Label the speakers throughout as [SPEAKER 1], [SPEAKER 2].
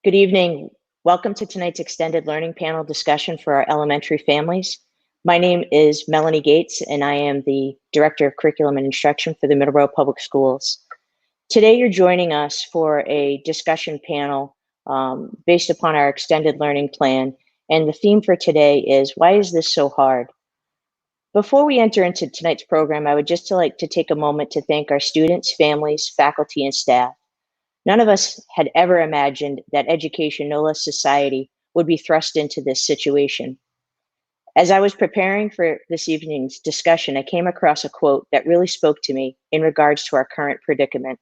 [SPEAKER 1] Good evening. Welcome to tonight's extended learning panel discussion for our elementary families. My name is Melanie Gates, and I am the Director of Curriculum and Instruction for the Middleborough Public Schools. Today, you're joining us for a discussion panel based upon our extended learning plan, and the theme for today is, why is this so hard? Before we enter into tonight's program, I would just like to take a moment to thank our students, families, faculty, and staff. None of us had ever imagined that education, no less society, would be thrust into this situation. As I was preparing for this evening's discussion, I came across a quote that really spoke to me in regards to our current predicament.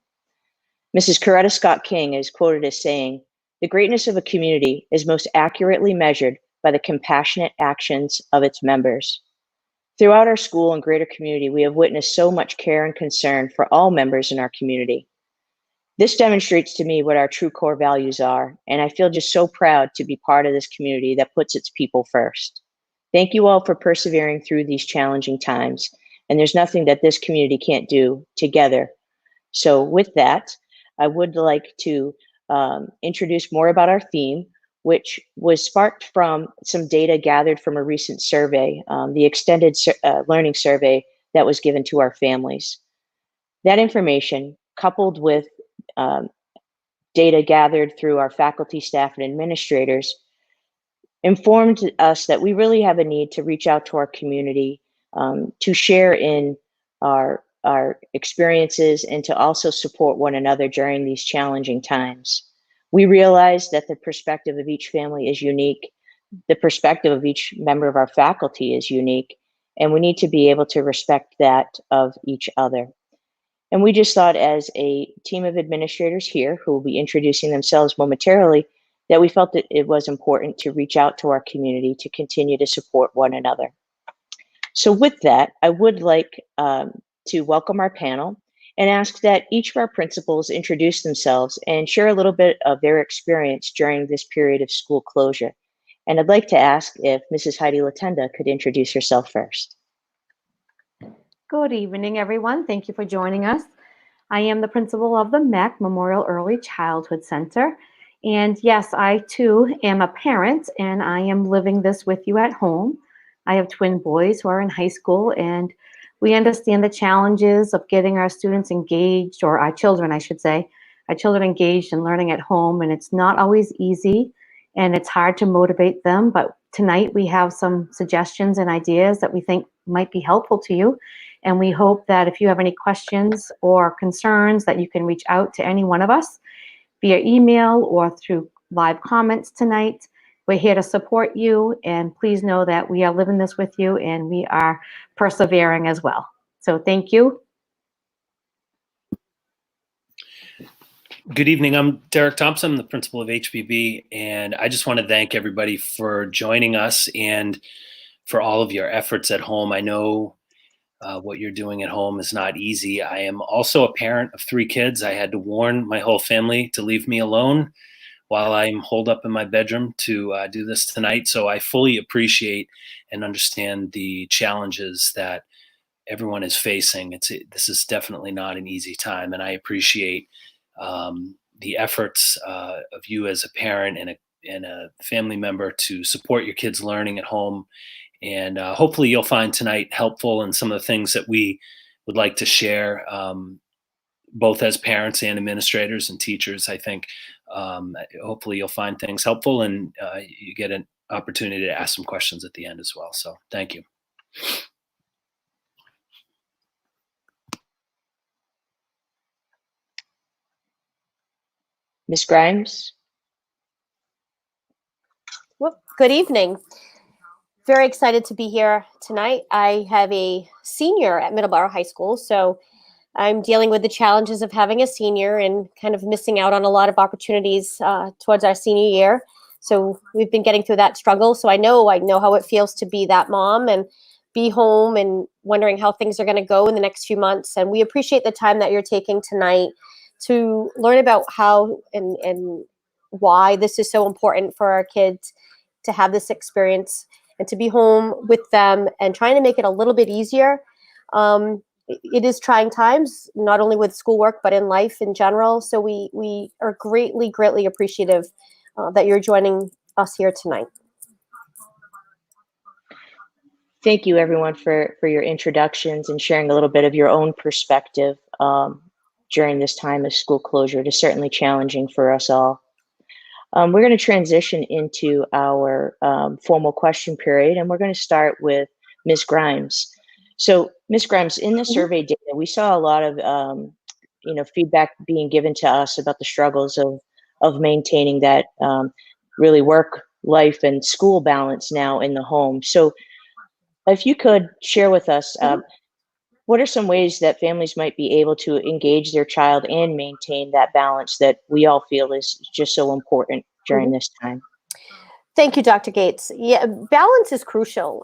[SPEAKER 1] Mrs. Coretta Scott King is quoted as saying, "The greatness of a community is most accurately measured by the compassionate actions of its members." Throughout our school and greater community, we have witnessed so much care and concern for all members in our community. This demonstrates to me what our true core values are, and I feel just so proud to be part of this community that puts its people first. Thank you all for persevering through these challenging times, and there's nothing that this community can't do together. So with that, I would like to introduce more about our theme, which was sparked from some data gathered from a recent survey, the extended learning survey that was given to our families. That information, coupled with data gathered through our faculty, staff, and administrators, informed us that we really have a need to reach out to our community, to share in our experiences, and to also support one another during these challenging times. We realize that the perspective of each family is unique. The perspective of each member of our faculty is unique, and we need to be able to respect that of each other. And we just thought, as a team of administrators here who will be introducing themselves momentarily, that we felt that it was important to reach out to our community to continue to support one another. So with that, I would like to welcome our panel and ask that each of our principals introduce themselves and share a little bit of their experience during this period of school closure. And I'd like to ask if Mrs. Heidi Latenda could introduce herself first.
[SPEAKER 2] Good evening, everyone. Thank you for joining us. I am the principal of the MEC Memorial Early Childhood Center. And yes, I too am a parent, and I am living this with you at home. I have twin boys who are in high school, and we understand the challenges of getting our students engaged, or our children, I should say, our children engaged in learning at home. And it's not always easy, and it's hard to motivate them. But tonight we have some suggestions and ideas that we think might be helpful to you. And we hope that if you have any questions or concerns, that you can reach out to any one of us via email or through live comments tonight. We're here to support you, and please know that we are living this with you, and we are persevering as well. So thank you.
[SPEAKER 3] Good evening. I'm Derek Thompson, I'm the principal of HBB, and I just want to thank everybody for joining us and for all of your efforts at home. I know what you're doing at home is not easy. I am also a parent of 3 kids. I had to warn my whole family to leave me alone while I'm holed up in my bedroom to do this tonight. So I fully appreciate and understand the challenges that everyone is facing. This is definitely not an easy time, and I appreciate the efforts of you as a parent and a family member to support your kids' learning at home. And hopefully you'll find tonight helpful in some of the things that we would like to share, both as parents and administrators and teachers. I think hopefully you'll find things helpful, and you get an opportunity to ask some questions at the end as well. So thank you.
[SPEAKER 1] Ms. Grimes?
[SPEAKER 4] Well, good evening. Very excited to be here tonight. I have a senior at Middleborough High School, so I'm dealing with the challenges of having a senior and kind of missing out on a lot of opportunities towards our senior year. So we've been getting through that struggle. So I know how it feels to be that mom and be home and wondering how things are going to go in the next few months. And we appreciate the time that you're taking tonight to learn about how and why this is so important for our kids to have this experience and to be home with them and trying to make it a little bit easier. It is trying times, not only with schoolwork, but in life in general. So we are greatly appreciative that you're joining us here tonight.
[SPEAKER 1] Thank you, everyone, for your introductions and sharing a little bit of your own perspective during this time of school closure. It is certainly challenging for us all. We're going to transition into our formal question period, and we're going to start with Ms. Grimes. So, Ms. Grimes, in the survey data, we saw a lot of feedback being given to us about the struggles of maintaining that really work, life, and school balance now in the home. So, if you could share with us, what are some ways that families might be able to engage their child and maintain that balance that we all feel is just so important during this time?
[SPEAKER 4] Thank you, Dr. Gates. Yeah, balance is crucial.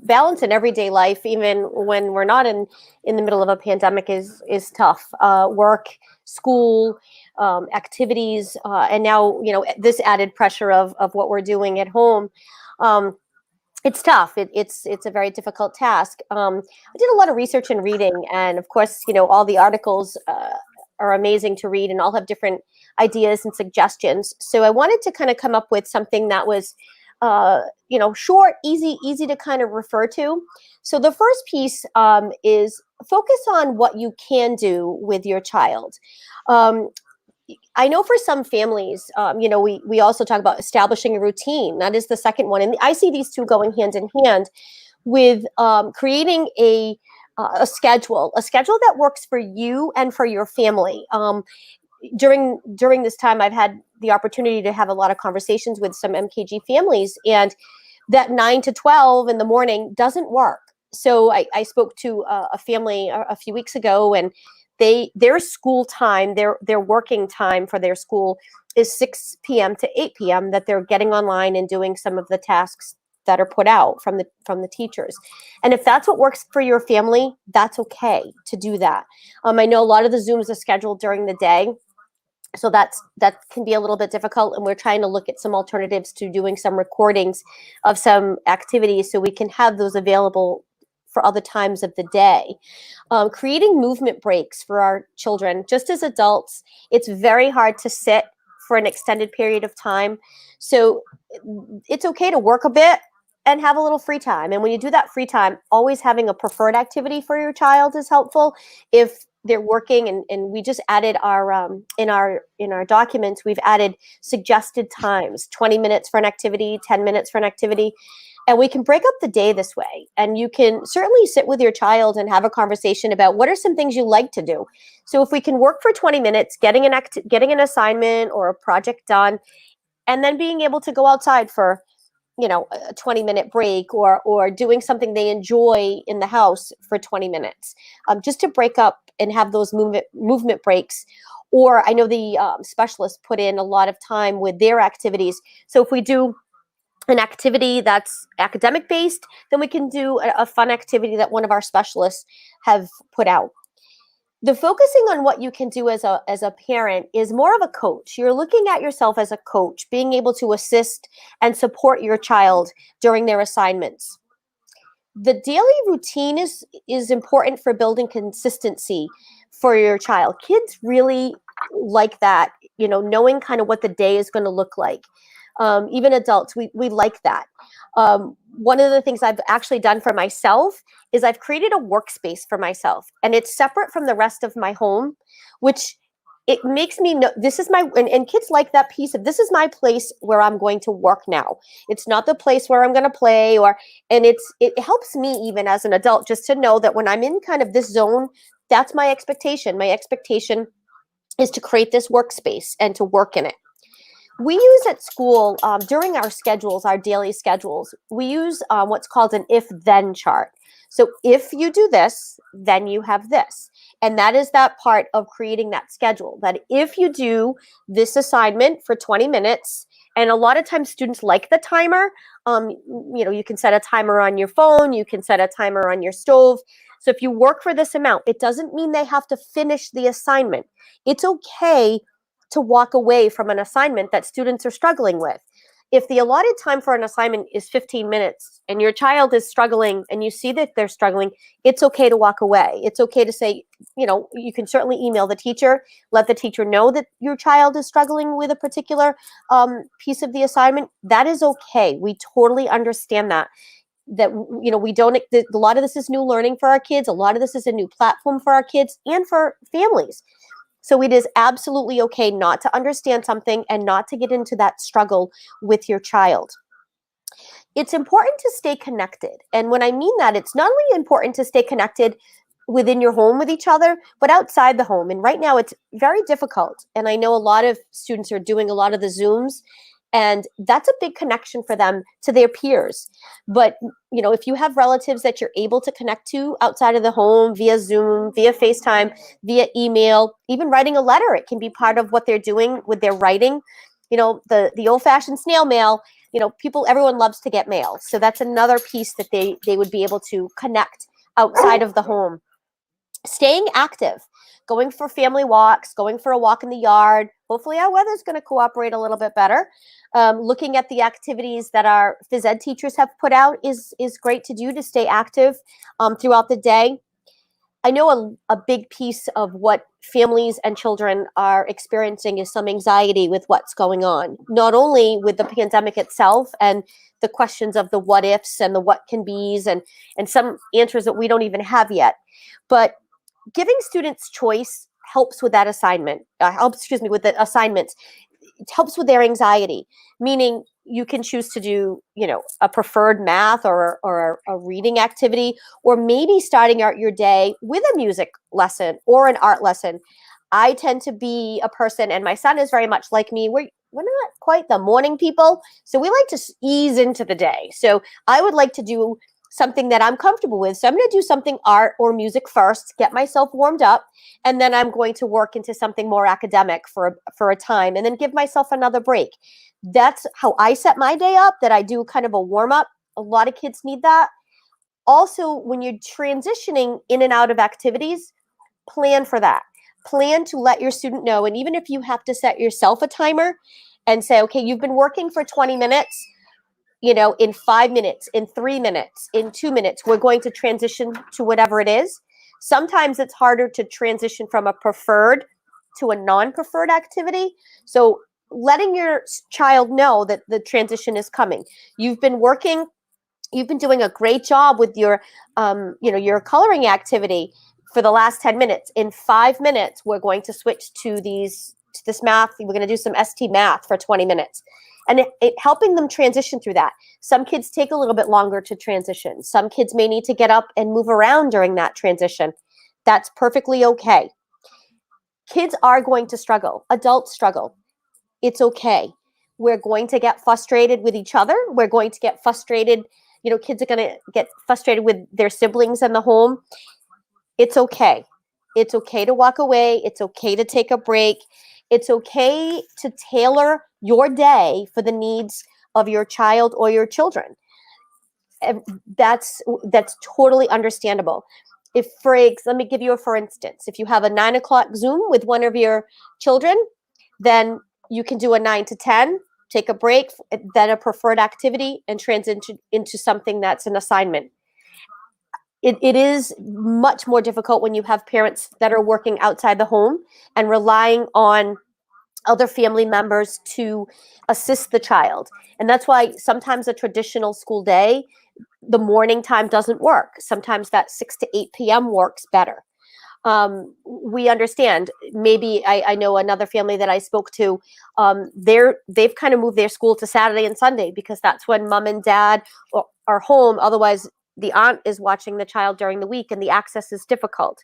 [SPEAKER 4] Balance in everyday life, even when we're not in the middle of a pandemic, is tough. Work, school, activities, and now this added pressure of what we're doing at home. It's tough. It's a very difficult task. I did a lot of research and reading, and of course, all the articles are amazing to read, and all have different ideas and suggestions. So I wanted to kind of come up with something that was, short, easy to kind of refer to. So the first piece is focus on what you can do with your child. I know for some families, we also talk about establishing a routine. That is the second one. And I see these two going hand in hand with creating a schedule that works for you and for your family. During this time, I've had the opportunity to have a lot of conversations with some MKG families, and that 9 to 12 in the morning doesn't work. So I spoke to a family a few weeks ago, and their school time, their working time for their school is 6 p.m. to 8 p.m. that they're getting online and doing some of the tasks that are put out from the teachers. And if that's what works for your family, that's okay to do that. I know a lot of the Zooms are scheduled during the day, so that can be a little bit difficult, and we're trying to look at some alternatives to doing some recordings of some activities so we can have those available for other times of the day. Creating movement breaks for our children. Just as adults, it's very hard to sit for an extended period of time. So it's okay to work a bit and have a little free time. And when you do that free time, always having a preferred activity for your child is helpful. If they're working, and we just added in our documents, we've added suggested times, 20 minutes for an activity, 10 minutes for an activity. And we can break up the day this way. And you can certainly sit with your child and have a conversation about what are some things you like to do. So if we can work for 20 minutes, getting an assignment or a project done, and then being able to go outside for, a 20-minute break, or doing something they enjoy in the house for 20 minutes, just to break up and have those movement breaks. Or I know the specialists put in a lot of time with their activities. So if we do an activity that's academic based, then we can do a fun activity that one of our specialists have put out. The focusing on what you can do as a parent is more of a coach. You're looking at yourself as a coach, being able to assist and support your child during their assignments. The daily routine is important for building consistency for your child. Kids really like that, knowing kind of what the day is going to look like. Even adults, we like that. One of the things I've actually done for myself is I've created a workspace for myself, and it's separate from the rest of my home, which it makes me know this is my, and kids like that piece of, this is my place where I'm going to work now. It's not the place where I'm going to play, and it helps me even as an adult just to know that when I'm in kind of this zone, that's my expectation. My expectation is to create this workspace and to work in it. We use at school, during our schedules, our daily schedules, we use what's called an if-then chart. So if you do this, then you have this. And that is that part of creating that schedule, that if you do this assignment for 20 minutes, and a lot of times students like the timer, you can set a timer on your phone, you can set a timer on your stove. So if you work for this amount, it doesn't mean they have to finish the assignment. It's okay to walk away from an assignment that students are struggling with. if the allotted time for an assignment is 15 minutes and your child is struggling and you see that they're struggling, it's okay to walk away. It's okay to say, you can certainly email the teacher, let the teacher know that your child is struggling with a particular piece of the assignment. That is okay. We totally understand that. We don't, a lot of this is new learning for our kids. A lot of this is a new platform for our kids and for families. So it is absolutely okay not to understand something and not to get into that struggle with your child. It's important to stay connected. And when I mean that, it's not only important to stay connected within your home with each other, but outside the home. And right now it's very difficult. And I know a lot of students are doing a lot of the Zooms, and that's a big connection for them to their peers. But, if you have relatives that you're able to connect to outside of the home via Zoom, via FaceTime, via email, even writing a letter, it can be part of what they're doing with their writing. The old-fashioned snail mail, everyone loves to get mail. So that's another piece that they would be able to connect outside of the home. Staying active, going for family walks, going for a walk in the yard. Hopefully our weather's going to cooperate a little bit better. Looking at the activities that our phys ed teachers have put out is great to do to stay active throughout the day. I know a big piece of what families and children are experiencing is some anxiety with what's going on, not only with the pandemic itself and the questions of the what ifs and the what can be's and some answers that we don't even have yet, but giving students choice helps with that assignment, with the assignments. It helps with their anxiety, meaning you can choose to do, a preferred math or a reading activity, or maybe starting out your day with a music lesson or an art lesson. I tend to be a person, and my son is very much like me. We're not quite the morning people, so we like to ease into the day. So I would like to do something that I'm comfortable with. So I'm going to do something art or music first, get myself warmed up, and then I'm going to work into something more academic for a time, and then give myself another break. That's how I set my day up, that I do kind of a warm up. A lot of kids need that. Also, when you're transitioning in and out of activities, plan for that. Plan to let your student know. And even if you have to set yourself a timer and say, okay, you've been working for 20 minutes, in 5 minutes, in 3 minutes, in 2 minutes, we're going to transition to whatever it is. Sometimes it's harder to transition from a preferred to a non-preferred activity. So letting your child know that the transition is coming. You've been doing a great job with your coloring activity for the last 10 minutes. In 5 minutes, we're going to switch to this math. We're going to do some ST math for 20 minutes. And helping them transition through that. Some kids take a little bit longer to transition. Some kids may need to get up and move around during that transition. That's perfectly okay. Kids are going to struggle. Adults struggle. It's okay. We're going to get frustrated with each other. We're going to get frustrated. Kids are going to get frustrated with their siblings in the home. It's okay. It's okay to walk away. It's okay to take a break. It's okay to tailor your day for the needs of your child or your children. That's totally understandable. Let me give you for instance, if you have a 9 o'clock Zoom with one of your children, then you can do a 9 to 10, take a break, then a preferred activity, and transition into something that's an assignment. It is much more difficult when you have parents that are working outside the home and relying on other family members to assist the child. And that's why sometimes a traditional school day, the morning time doesn't work. Sometimes that 6 to 8 p.m. works better. We understand. Maybe I know another family that I spoke to, they've kind of moved their school to Saturday and Sunday because that's when mom and dad are home. Otherwise, the aunt is watching the child during the week and the access is difficult.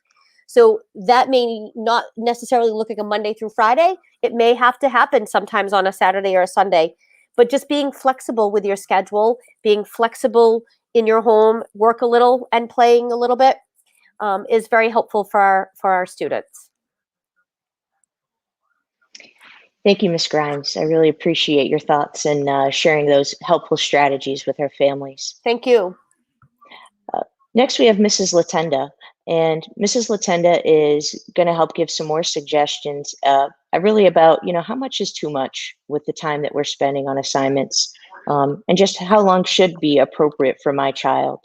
[SPEAKER 4] So that may not necessarily look like a Monday through Friday. It may have to happen sometimes on a Saturday or a Sunday. But just being flexible with your schedule, being flexible in your home, work a little and playing a little bit is very helpful for our students.
[SPEAKER 1] Thank you, Ms. Grimes. I really appreciate your thoughts and sharing those helpful strategies with our families.
[SPEAKER 4] Thank you.
[SPEAKER 1] Next, we have Mrs. Latenda. And Mrs. Latenda is going to help give some more suggestions really about, how much is too much with the time that we're spending on assignments. and just how long should be appropriate for my child.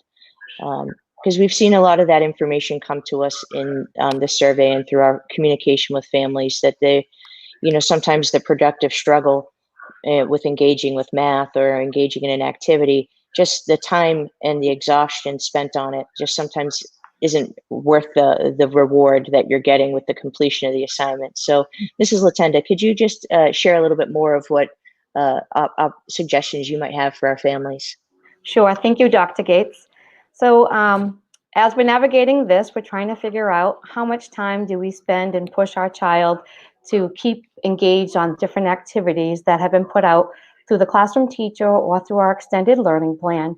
[SPEAKER 1] Because we've seen a lot of that information come to us in the survey and through our communication with families, that they, sometimes the productive struggle with engaging with math or engaging in an activity, just the time and the exhaustion spent on it just sometimes isn't worth the reward that you're getting with the completion of the assignment. So Mrs. Latenda, could you just share a little bit more of what suggestions you might have for our families?
[SPEAKER 2] Sure. Thank you, Dr. Gates. So as we're navigating this, we're trying to figure out how much time do we spend and push our child to keep engaged on different activities that have been put out through the classroom teacher or through our extended learning plan.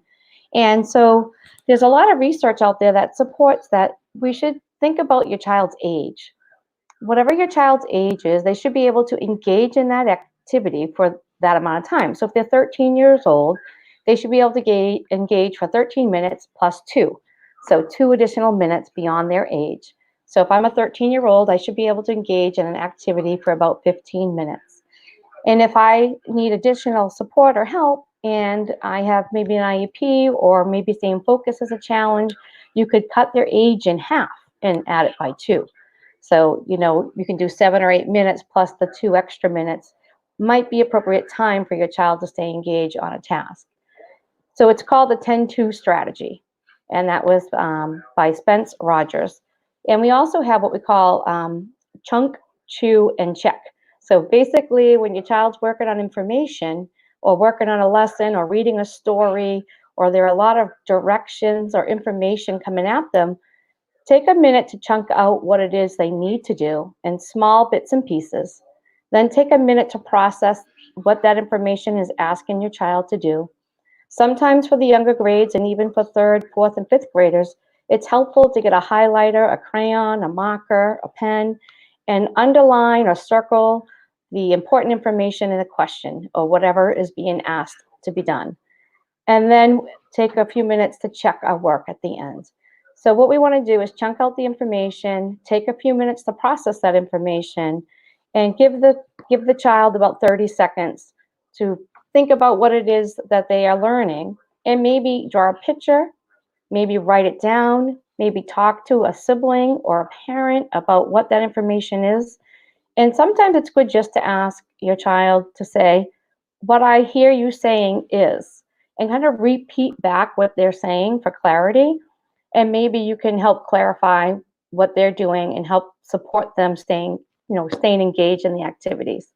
[SPEAKER 2] And so there's a lot of research out there that supports that we should think about your child's age. Whatever your child's age is, they should be able to engage in that activity for that amount of time. So if they're 13 years old, they should be able to engage for 13 minutes plus 2. So 2 additional minutes beyond their age. So if I'm a 13-year-old, I should be able to engage in an activity for about 15 minutes. And if I need additional support or help, and I have maybe an IEP or maybe same focus as a challenge, you could cut their age in half and add it by 2. So, you can do 7 or 8 minutes plus the 2 extra minutes might be appropriate time for your child to stay engaged on a task. So it's called the 10-2 strategy, and that was by Spence Rogers. And we also have what we call chunk, chew, and check. So basically, when your child's working on information or working on a lesson or reading a story, or there are a lot of directions or information coming at them, take a minute to chunk out what it is they need to do in small bits and pieces. Then take a minute to process what that information is asking your child to do. Sometimes for the younger grades, and even for 3rd, 4th, and 5th graders, it's helpful to get a highlighter, a crayon, a marker, a pen, and underline or circle the important information in the question or whatever is being asked to be done. And then take a few minutes to check our work at the end. So what we want to do is chunk out the information, take a few minutes to process that information, and give the child about 30 seconds to think about what it is that they are learning, and maybe draw a picture, maybe write it down, maybe talk to a sibling or a parent about what that information is. And sometimes it's good just to ask your child to say, what I hear you saying is, and kind of repeat back what they're saying for clarity. And maybe you can help clarify what they're doing and help support them staying engaged in the activities.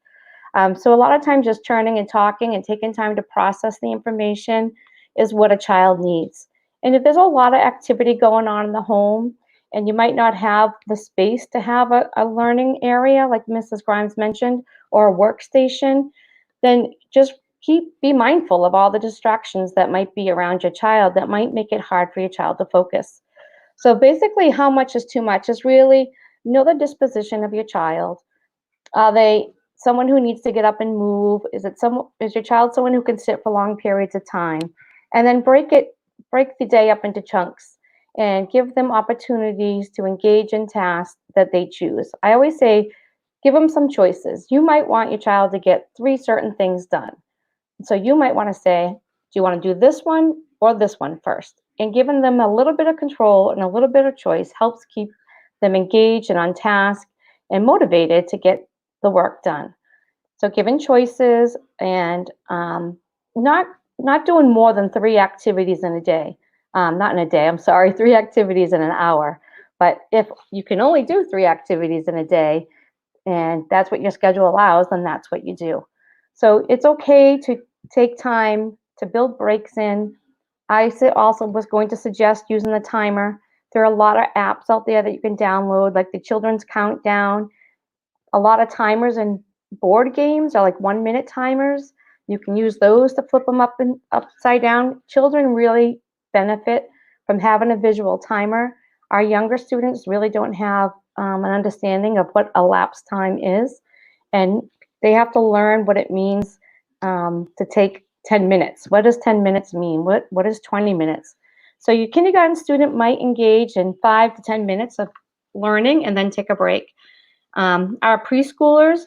[SPEAKER 2] So a lot of times just turning and talking and taking time to process the information is what a child needs. And if there's a lot of activity going on in the home and you might not have the space to have a learning area like Mrs. Grimes mentioned, or a workstation, then just be mindful of all the distractions that might be around your child that might make it hard for your child to focus. So basically, how much is too much is really know the disposition of your child. Are they someone who needs to get up and move? Is your child someone who can sit for long periods of time? And then break the day up into chunks and give them opportunities to engage in tasks that they choose. I always say, give them some choices. You might want your child to get 3 certain things done. So you might want to say, do you want to do this one or this one first? And giving them a little bit of control and a little bit of choice helps keep them engaged and on task and motivated to get the work done. So giving choices and not doing more than 3 activities in a day. Not in a day, I'm sorry, 3 activities in an hour. But if you can only do 3 activities in a day, and that's what your schedule allows, then that's what you do. So it's okay to take time to build breaks in. I also was going to suggest using the timer. There are a lot of apps out there that you can download, like the Children's Countdown. A lot of timers and board games are like 1-minute timers. You can use those to flip them up and upside down. Children really benefit from having a visual timer. Our younger students really don't have an understanding of what elapsed time is, and they have to learn what it means to take 10 minutes. What does 10 minutes mean? What is 20 minutes? So your kindergarten student might engage in 5 to 10 minutes of learning and then take a break. Our preschoolers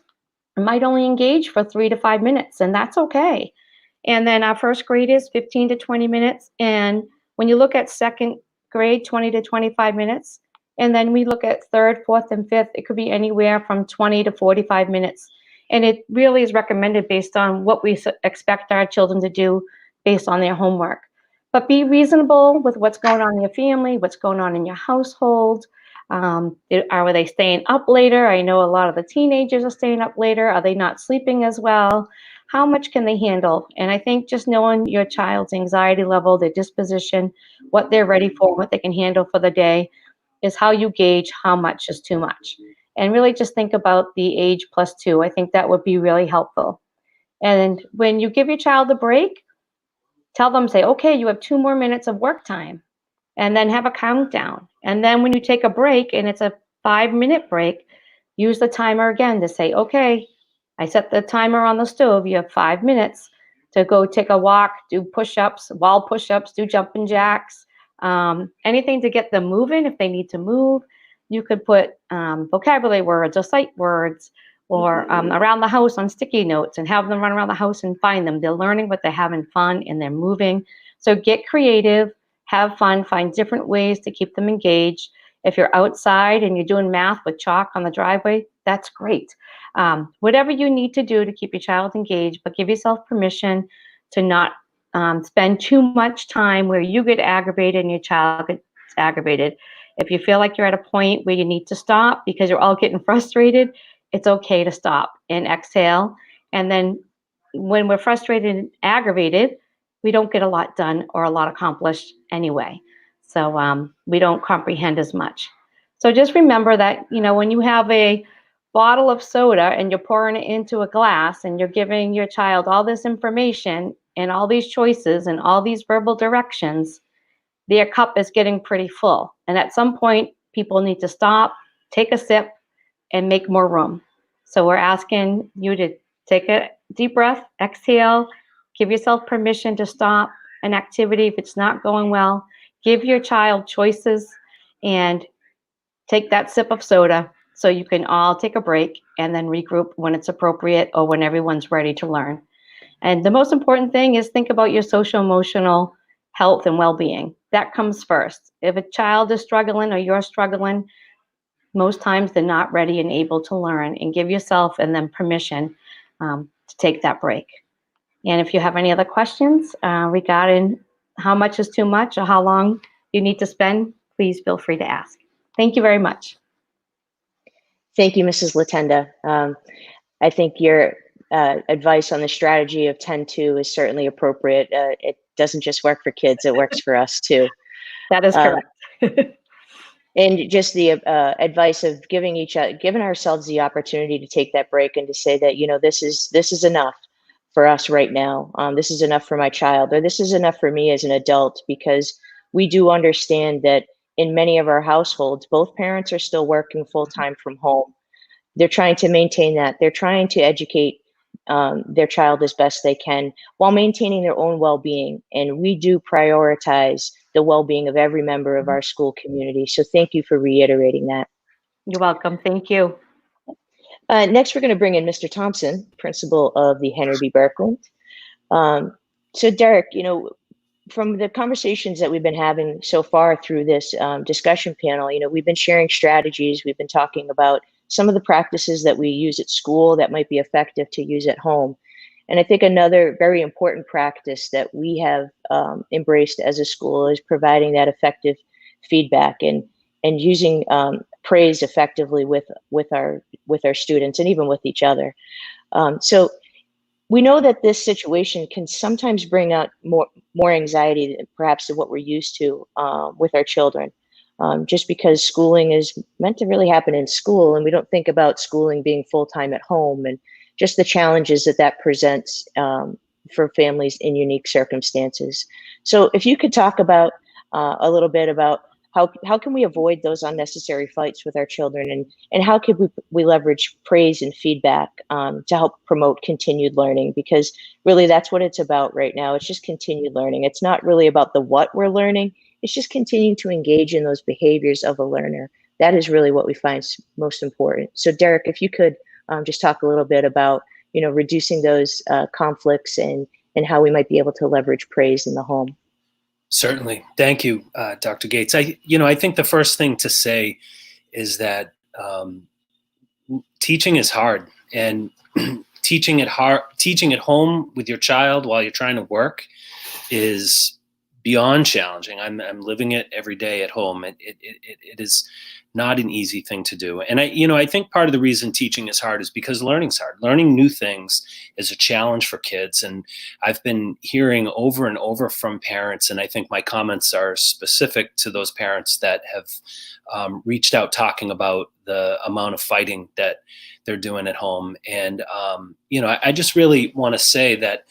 [SPEAKER 2] might only engage for 3 to 5 minutes, and that's okay. And then our first grade is 15 to 20 minutes. And when you look at second grade, 20 to 25 minutes. And then we look at third, fourth, and fifth, it could be anywhere from 20 to 45 minutes. And it really is recommended based on what we expect our children to do based on their homework. But be reasonable with what's going on in your family, what's going on in your household. Are they staying up later? I know a lot of the teenagers are staying up later. Are they not sleeping as well? How much can they handle? And I think just knowing your child's anxiety level, their disposition, what they're ready for, what they can handle for the day is how you gauge how much is too much. And really just think about the age +2. I think that would be really helpful. And when you give your child a break, tell them, say, okay, you have 2 more minutes of work time, and then have a countdown. And then when you take a break and it's a 5-minute break, use the timer again to say, okay, I set the timer on the stove. You have 5 minutes to go take a walk, do push-ups, wall push-ups, do jumping jacks, anything to get them moving if they need to move. You could put vocabulary words or sight words or around the house on sticky notes and have them run around the house and find them. They're learning, but they're having fun and they're moving. So get creative, have fun, find different ways to keep them engaged. If you're outside and you're doing math with chalk on the driveway, that's great. Whatever you need to do to keep your child engaged, but give yourself permission to not spend too much time where you get aggravated and your child gets aggravated. If you feel like you're at a point where you need to stop because you're all getting frustrated, it's okay to stop and exhale. And then when we're frustrated and aggravated, we don't get a lot done or a lot accomplished anyway. So we don't comprehend as much. So just remember that, when you have a bottle of soda and you're pouring it into a glass and you're giving your child all this information and all these choices and all these verbal directions, their cup is getting pretty full. And at some point, people need to stop, take a sip, and make more room. So we're asking you to take a deep breath, exhale, give yourself permission to stop an activity if it's not going well. Give your child choices and take that sip of soda so you can all take a break and then regroup when it's appropriate or when everyone's ready to learn. And the most important thing is think about your social emotional health and well-being. That comes first. If a child is struggling or you're struggling, most times they're not ready and able to learn, and give yourself and them permission to take that break. And if you have any other questions regarding how much is too much or how long you need to spend, please feel free to ask. Thank you very much.
[SPEAKER 1] Thank you, Mrs. Latenda. I think your advice on the strategy of 10-2 is certainly appropriate. It doesn't just work for kids, it works for us too.
[SPEAKER 2] That is correct.
[SPEAKER 1] And just the advice of giving ourselves the opportunity to take that break and to say that, this is enough for us right now. This is enough for my child, or this is enough for me as an adult, because we do understand that in many of our households, both parents are still working full-time from home. They're trying to maintain that. They're trying to educate their child as best they can while maintaining their own well-being. And we do prioritize the well-being of every member of our school community. So thank you for reiterating that.
[SPEAKER 2] You're welcome. Thank you.
[SPEAKER 1] Next, we're going to bring in Mr. Thompson, principal of the Henry B. Berkland. So Derek, from the conversations that we've been having so far through this discussion panel, we've been sharing strategies. We've been talking about some of the practices that we use at school that might be effective to use at home. And I think another very important practice that we have embraced as a school is providing that effective feedback and using praise effectively with our students and even with each other. So we know that this situation can sometimes bring out more anxiety than perhaps of what we're used to with our children. Just because schooling is meant to really happen in school, and we don't think about schooling being full-time at home, and just the challenges that presents for families in unique circumstances. So if you could talk about a little bit about how can we avoid those unnecessary fights with our children, and how could we leverage praise and feedback to help promote continued learning? Because really that's what it's about right now. It's just continued learning. It's not really about the what we're learning. It's just continuing to engage in those behaviors of a learner. That is really what we find most important. So Derek, if you could just talk a little bit about, reducing those conflicts and and how we might be able to leverage praise in the home.
[SPEAKER 3] Certainly. Thank you, Dr. Gates. I think the first thing to say is that teaching is hard, and teaching at home with your child while you're trying to work is beyond challenging. I'm living it every day at home. It is not an easy thing to do. And I think part of the reason teaching is hard is because learning's hard. Learning new things is a challenge for kids. And I've been hearing over and over from parents, and I think my comments are specific to those parents that have reached out talking about the amount of fighting that they're doing at home. And, I just really want to say that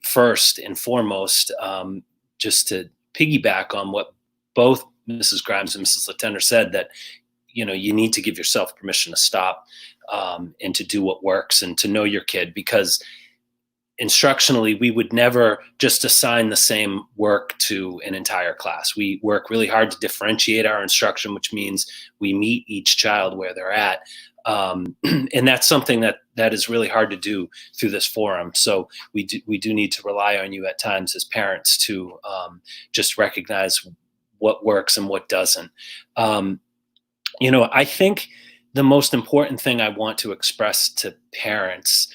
[SPEAKER 3] first and foremost, just to piggyback on what both Mrs. Grimes and Mrs. Latender said, that you need to give yourself permission to stop and to do what works and to know your kid, because instructionally, we would never just assign the same work to an entire class. We work really hard to differentiate our instruction, which means we meet each child where they're at. And that's something that is really hard to do through this forum. So we do need to rely on you at times as parents to just recognize what works and what doesn't. I think the most important thing I want to express to parents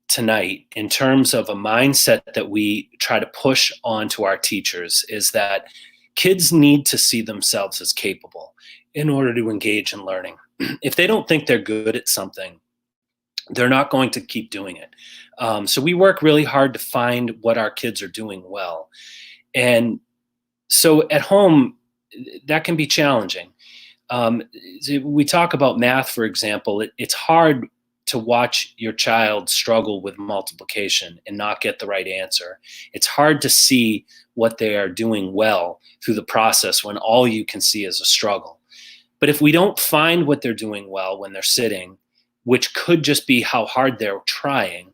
[SPEAKER 3] tonight in terms of a mindset that we try to push onto our teachers is that kids need to see themselves as capable in order to engage in learning. If they don't think they're good at something, they're not going to keep doing it. So we work really hard to find what our kids are doing well. And so at home, that can be challenging. We talk about math, for example. It's hard to watch your child struggle with multiplication and not get the right answer. It's hard to see what they are doing well through the process when all you can see is a struggle. But if we don't find what they're doing well when they're sitting, which could just be how hard they're trying,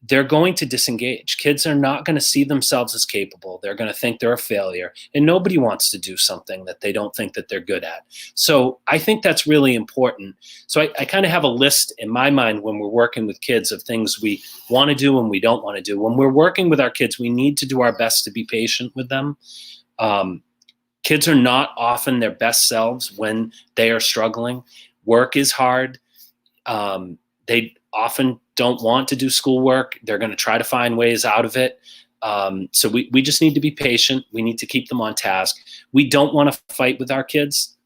[SPEAKER 3] they're going to disengage. Kids are not going to see themselves as capable. They're going to think they're a failure. And nobody wants to do something that they don't think that they're good at. So I think that's really important. So I kind of have a list in my mind when we're working with kids of things we want to do and we don't want to do. When we're working with our kids, we need to do our best to be patient with them. Kids are not often their best selves when they are struggling. Work is hard. They often don't want to do schoolwork. They're going to try to find ways out of it. So we just need to be patient. We need to keep them on task. We don't want to fight with our kids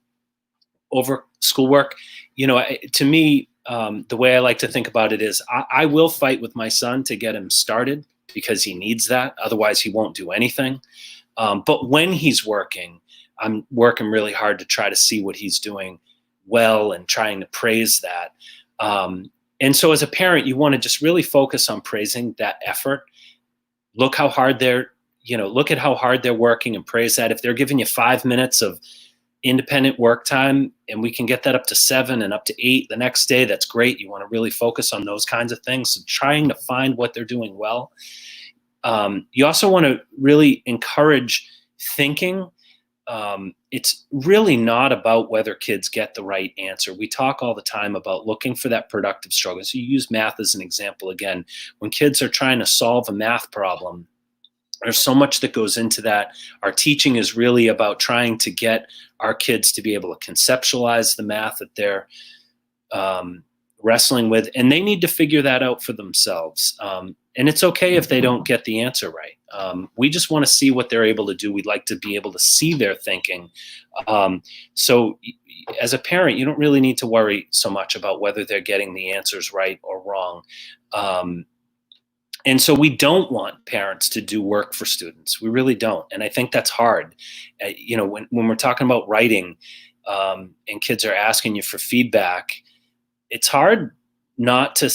[SPEAKER 3] over schoolwork. To me, the way I like to think about it is I will fight with my son to get him started because he needs that. Otherwise, he won't do anything. But when he's working, I'm working really hard to try to see what he's doing well and trying to praise that. And so as a parent, you want to just really focus on praising that effort. Look how hard look at how hard they're working and praise that. If they're giving you 5 minutes of independent work time and we can get that up to 7 and up to 8 the next day, that's great. You want to really focus on those kinds of things. So trying to find what they're doing well. You also want to really encourage thinking. It's really not about whether kids get the right answer. We talk all the time about looking for that productive struggle. So you use math as an example again. When kids are trying to solve a math problem, there's so much that goes into that. Our teaching is really about trying to get our kids to be able to conceptualize the math that they're wrestling with, and they need to figure that out for themselves. And it's okay if they don't get the answer right. We just want to see what they're able to do. We'd like to be able to see their thinking. So as a parent, you don't really need to worry so much about whether they're getting the answers right or wrong. And so we don't want parents to do work for students. We really don't. And I think that's hard. When we're talking about writing and kids are asking you for feedback, it's hard not to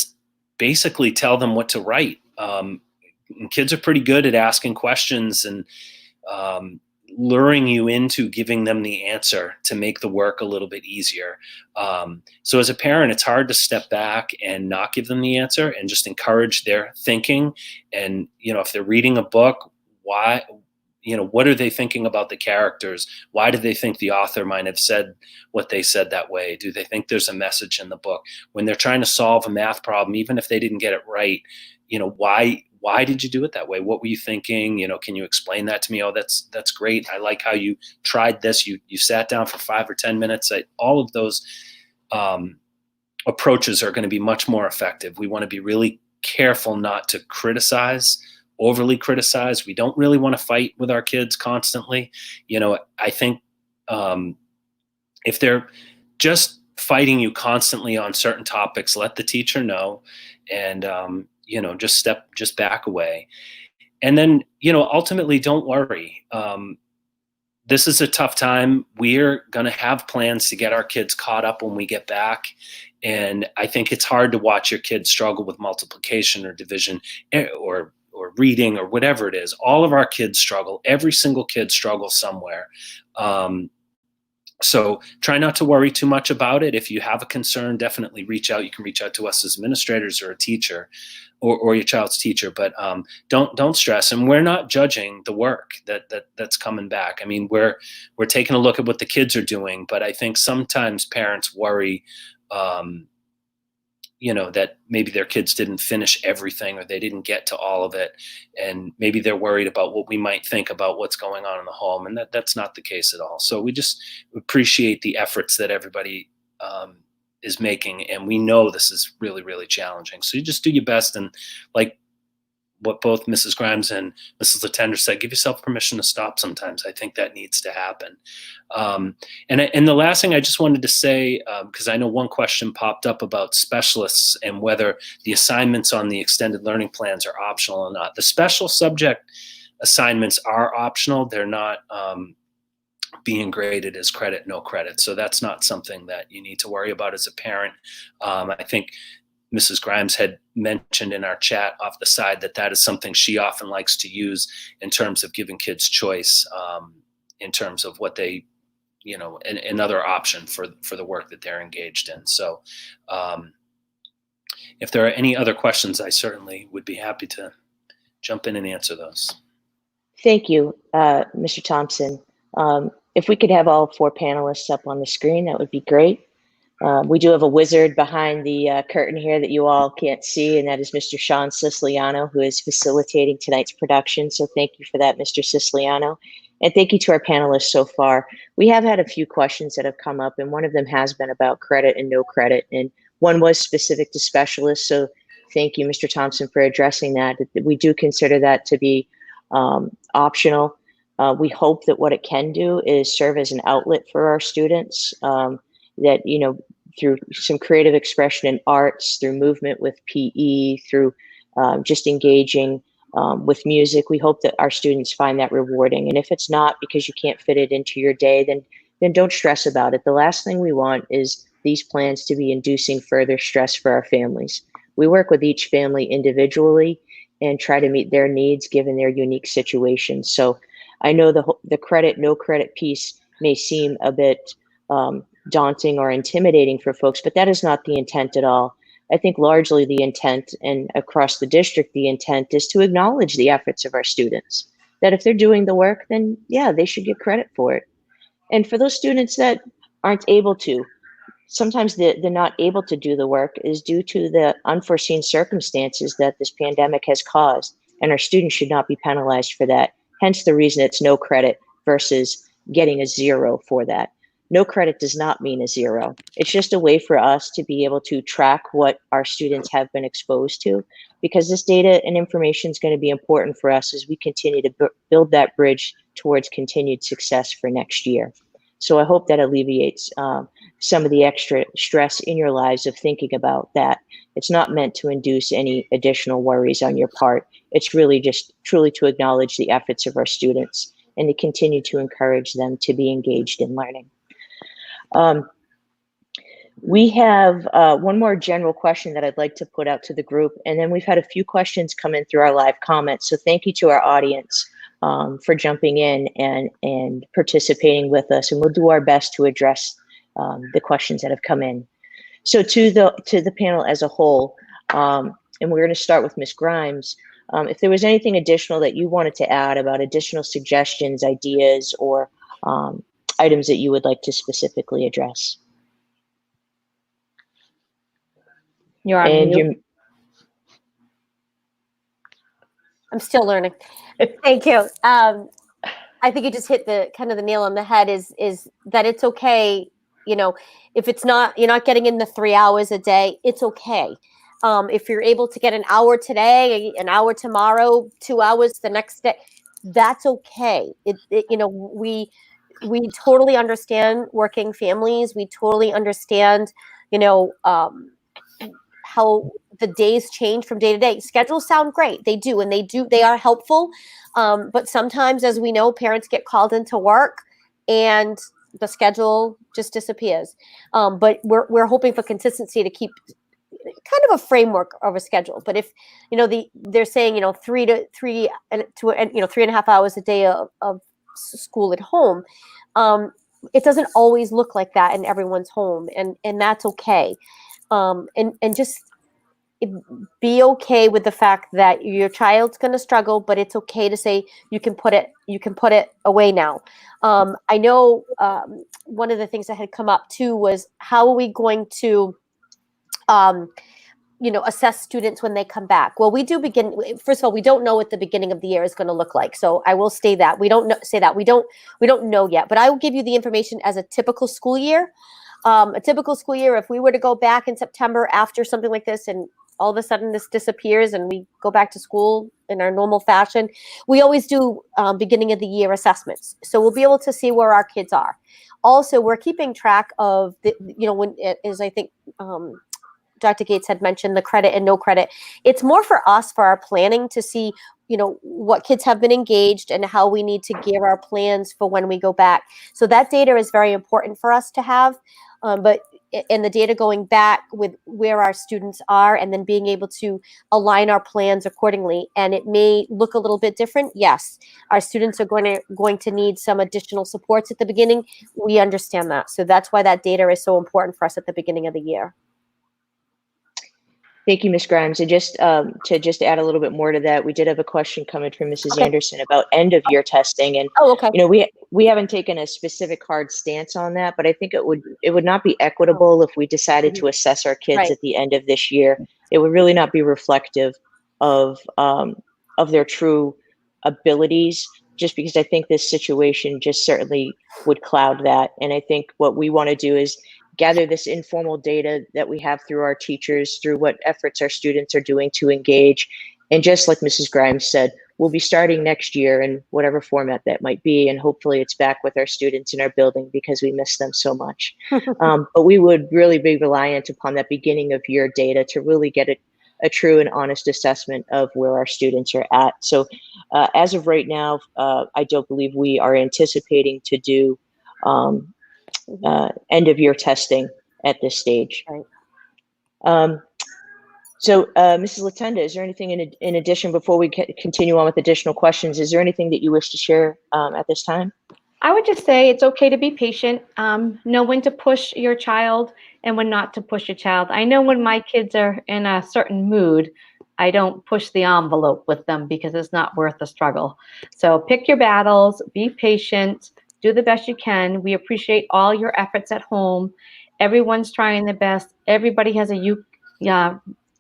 [SPEAKER 3] basically tell them what to write. And kids are pretty good at asking questions and luring you into giving them the answer to make the work a little bit easier. So as a parent, it's hard to step back and not give them the answer and just encourage their thinking. And, if they're reading a book, why, what are they thinking about the characters? Why do they think the author might have said what they said that way? Do they think there's a message in the book? When they're trying to solve a math problem, even if they didn't get it right, why did you do it that way? What were you thinking? Can you explain that to me? Oh, that's great. I like how you tried this. You sat down for 5 or 10 minutes. All of those approaches are going to be much more effective. We want to be really careful not to overly criticize. We don't really want to fight with our kids constantly. I think if they're just fighting you constantly on certain topics, let the teacher know, and just back away. And then, ultimately, don't worry. This is a tough time. We're going to have plans to get our kids caught up when we get back. And I think it's hard to watch your kids struggle with multiplication or division or reading or whatever it is. All of our kids struggle. Every single kid struggles somewhere. So try not to worry too much about it. If you have a concern, definitely reach out. You can reach out to us as administrators or a teacher or your child's teacher, but don't stress. And we're not judging the work that's coming back. I mean, we're taking a look at what the kids are doing, but I think sometimes parents worry, that maybe their kids didn't finish everything or they didn't get to all of it. And maybe they're worried about what we might think about what's going on in the home. And that's not the case at all. So we just appreciate the efforts that everybody is making. And we know this is really, really challenging. So you just do your best. And like what both Mrs. Grimes and Mrs. Latender said, give yourself permission to stop sometimes. I think that needs to happen. And the last thing I just wanted to say, because I know one question popped up about specialists and whether the assignments on the extended learning plans are optional or not. The special subject assignments are optional. They're not being graded as credit, no credit. So that's not something that you need to worry about as a parent. I think Mrs. Grimes had mentioned in our chat off the side that is something she often likes to use in terms of giving kids choice, in terms of what they, another option for the work that they're engaged in. So if there are any other questions, I certainly would be happy to jump in and answer those.
[SPEAKER 1] Thank you, Mr. Thompson. If we could have all 4 panelists up on the screen, that would be great. We do have a wizard behind the curtain here that you all can't see, and that is Mr. Sean Siciliano, who is facilitating tonight's production. So thank you for that, Mr. Siciliano. And thank you to our panelists so far. We have had a few questions that have come up, and one of them has been about credit and no credit, and one was specific to specialists. So thank you, Mr. Thompson, for addressing that. We do consider that to be optional. We hope that what it can do is serve as an outlet for our students, that, through some creative expression in arts, through movement with PE, through just engaging with music. We hope that our students find that rewarding. And if it's not because you can't fit it into your day, then don't stress about it. The last thing we want is these plans to be inducing further stress for our families. We work with each family individually and try to meet their needs given their unique situations. So I know the credit, no credit piece may seem a bit daunting or intimidating for folks, but that is not the intent at all. I think largely the intent, and across the district, the intent is to acknowledge the efforts of our students, that if they're doing the work, then yeah, they should get credit for it. And for those students that aren't able to, sometimes the not able to do the work is due to the unforeseen circumstances that this pandemic has caused, and our students should not be penalized for that. Hence the reason it's no credit versus getting a 0 for that. No credit does not mean a 0. It's just a way for us to be able to track what our students have been exposed to, because this data and information is going to be important for us as we continue to build that bridge towards continued success for next year. So I hope that alleviates some of the extra stress in your lives of thinking about that. It's not meant to induce any additional worries on your part. It's really just truly to acknowledge the efforts of our students and to continue to encourage them to be engaged in learning. We have one more general question that I'd like to put out to the group, and then we've had a few questions come in through our live comments. So thank you to our audience for jumping in and participating with us, and we'll do our best to address the questions that have come in. So to the panel as a whole, and we're going to start with Ms. Grimes. If there was anything additional that you wanted to add about additional suggestions, ideas, or items that you would like to specifically address.
[SPEAKER 2] You're on mute.
[SPEAKER 4] I'm still learning. Thank you. I think you just hit the kind of the nail on the head is that it's okay. You know, if it's not, you're not getting in the 3 hours a day, it's okay. If you're able to get an hour today, an hour tomorrow, 2 hours the next day, that's okay. You know, we totally understand working families. We totally understand, you know, how the days change from day to day. Schedules sound great. They do. And they are helpful. But sometimes, as we know, parents get called into work and the schedule just disappears. But we're hoping for consistency to keep kind of a framework of a schedule. But if, you know, they're saying, you know, 3.5 hours a day of school at home, it doesn't always look like that in everyone's home. And that's okay. And just be okay with the fact that your child's going to struggle, but it's okay to say you can put it away now. I know one of the things that had come up too was how are we going to you know, assess students when they come back? Well, we do begin. First of all, we don't know what the beginning of the year is going to look like. So I will say that we don't know yet. But I will give you the information as a typical school year. A typical school year, if we were to go back in September after something like this and all of a sudden this disappears and we go back to school in our normal fashion, we always do beginning of the year assessments. So we'll be able to see where our kids are. Also, we're keeping track of the, you know, when it is, I think Dr. Gates had mentioned the credit and no credit. It's more for us, for our planning, to see, you know, what kids have been engaged and how we need to gear our plans for when we go back. So that data is very important for us to have. But in the data going back with where our students are and then being able to align our plans accordingly. And it may look a little bit different. Yes, our students are going to need some additional supports at the beginning. We understand that. So that's why that data is so important for us at the beginning of the year.
[SPEAKER 1] Thank you, Ms. Grimes. And just to just add a little bit more to that, we did have a question coming from Mrs.
[SPEAKER 4] Okay.
[SPEAKER 1] Anderson about end of year testing. And
[SPEAKER 4] okay.
[SPEAKER 1] You know, we haven't taken a specific hard stance on that, but I think it would not be equitable if we decided to assess our kids
[SPEAKER 4] Right.
[SPEAKER 1] at the end of this year. It would really not be reflective of their true abilities, just because I think this situation just certainly would cloud that. And I think what we want to do is gather this informal data that we have through our teachers, through what efforts our students are doing to engage. And just like Mrs. Grimes said, we'll be starting next year in whatever format that might be. And hopefully it's back with our students in our building because we miss them so much. But we would really be reliant upon that beginning of year data to really get a true and honest assessment of where our students are at. So as of right now, I don't believe we are anticipating to do end of year testing at this stage.
[SPEAKER 4] Right.
[SPEAKER 1] So Mrs. Latenda, is there anything in addition, before we continue on with additional questions, is there anything that you wish to share at this time?
[SPEAKER 2] I would just say it's okay to be patient. Know when to push your child and when not to push your child. I know when my kids are in a certain mood, I don't push the envelope with them because it's not worth the struggle. So pick your battles, be patient, do the best you can. We appreciate all your efforts at home. Everyone's trying their best. Everybody has a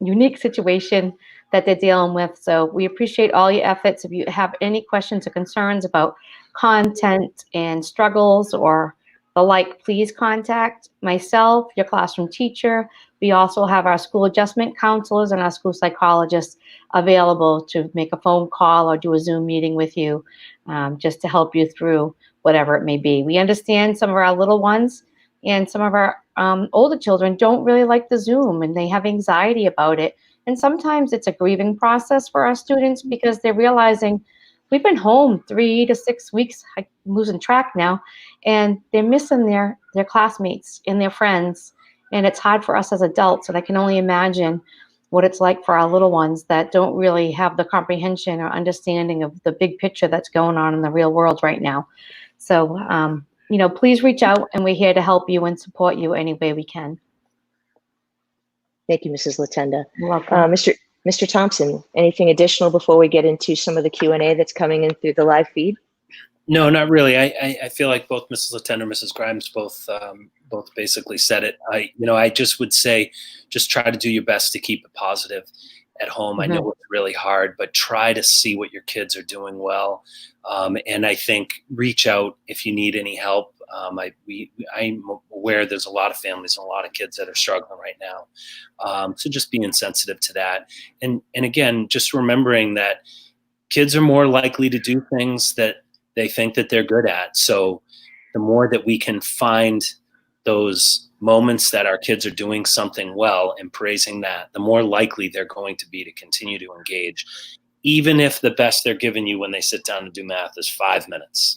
[SPEAKER 2] unique situation that they're dealing with. So we appreciate all your efforts. If you have any questions or concerns about content and struggles or the like, please contact myself, your classroom teacher. We also have our school adjustment counselors and our school psychologists available to make a phone call or do a Zoom meeting with you, just to help you through whatever it may be. We understand some of our little ones and some of our older children don't really like the Zoom and they have anxiety about it. And sometimes it's a grieving process for our students because they're realizing we've been home 3 to 6 weeks, I'm losing track now, and they're missing their classmates and their friends. And it's hard for us as adults. And I can only imagine what it's like for our little ones that don't really have the comprehension or understanding of the big picture that's going on in the real world right now. So, you know, please reach out and we're here to help you and support you any way we can.
[SPEAKER 1] Thank you, Mrs. Latenda.
[SPEAKER 2] You're welcome.
[SPEAKER 1] Mr. Thompson, anything additional before we get into some of the Q&A that's coming in through the live feed?
[SPEAKER 3] No, not really. I feel like both Mrs. Latenda and Mrs. Grimes both basically said it. I just would say, just try to do your best to keep it positive. at home. I know it's really hard, but try to see what your kids are doing well. And I think reach out if you need any help. I'm aware there's a lot of families and a lot of kids that are struggling right now. So just being sensitive to that. And again, just remembering that kids are more likely to do things that they think that they're good at. So the more that we can find those moments that our kids are doing something well and praising that, the more likely they're going to be to continue to engage, even if the best they're giving you when they sit down to do math is 5 minutes.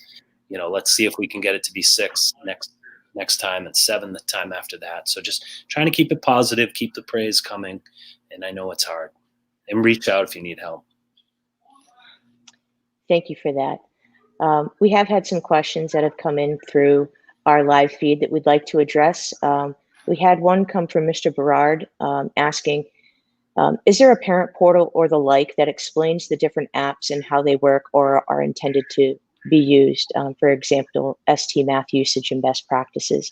[SPEAKER 3] Let's see if we can get it to be 6 next time and 7 the time after that. So just trying to keep it positive, keep the praise coming. And I know it's hard. And reach out if you need help.
[SPEAKER 1] Thank you for that. We have had some questions that have come in through our live feed that we'd like to address. We had one come from Mr. Burrard asking, is there a parent portal or the like that explains the different apps and how they work or are intended to be used? For example, ST Math usage and best practices.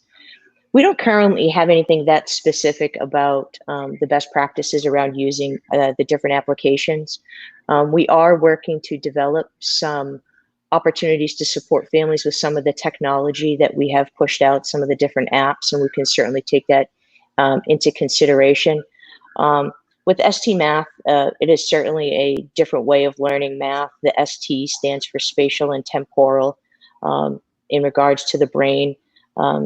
[SPEAKER 1] We don't currently have anything that specific about the best practices around using the different applications. We are working to develop some opportunities to support families with some of the technology that we have pushed out, some of the different apps, and we can certainly take that into consideration. With ST Math, it is certainly a different way of learning math. The ST stands for spatial and temporal in regards to the brain.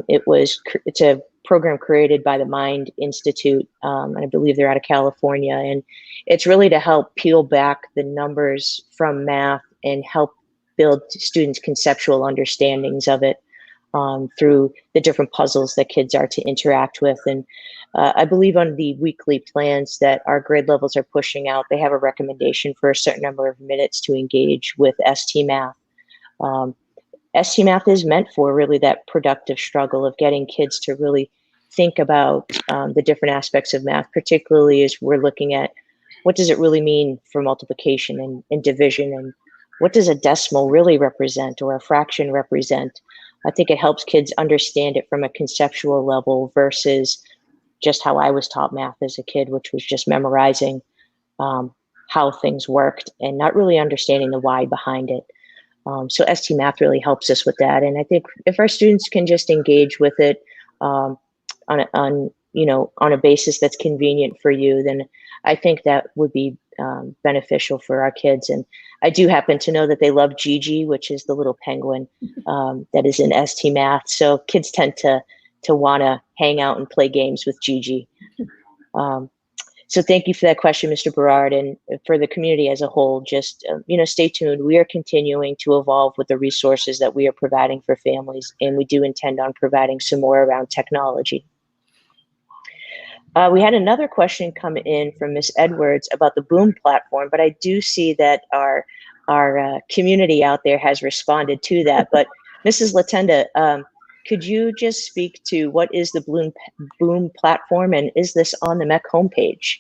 [SPEAKER 1] It's a program created by the Mind Institute, and I believe they're out of California, and it's really to help peel back the numbers from math and help build students' conceptual understandings of it through the different puzzles that kids are to interact with. And I believe on the weekly plans that our grade levels are pushing out, they have a recommendation for a certain number of minutes to engage with ST Math. ST Math is meant for really that productive struggle of getting kids to really think about the different aspects of math, particularly as we're looking at what does it really mean for multiplication and division, and what does a decimal really represent or a fraction represent? I think it helps kids understand it from a conceptual level versus just how I was taught math as a kid, which was just memorizing how things worked and not really understanding the why behind it. So ST Math really helps us with that. And I think if our students can just engage with it on a basis that's convenient for you, then I think that would be beneficial for our kids. And I do happen to know that they love Gigi, which is the little penguin that is in ST Math. So kids tend to want to hang out and play games with Gigi. So thank you for that question, Mr. Burrard, and for the community as a whole. Just stay tuned. We are continuing to evolve with the resources that we are providing for families, and we do intend on providing some more around technology. We had another question come in from Ms. Edwards about the Boom platform, but I do see that our community out there has responded to that. But Mrs. Latenda, could you just speak to what is the Boom platform, and is this on the MEC homepage?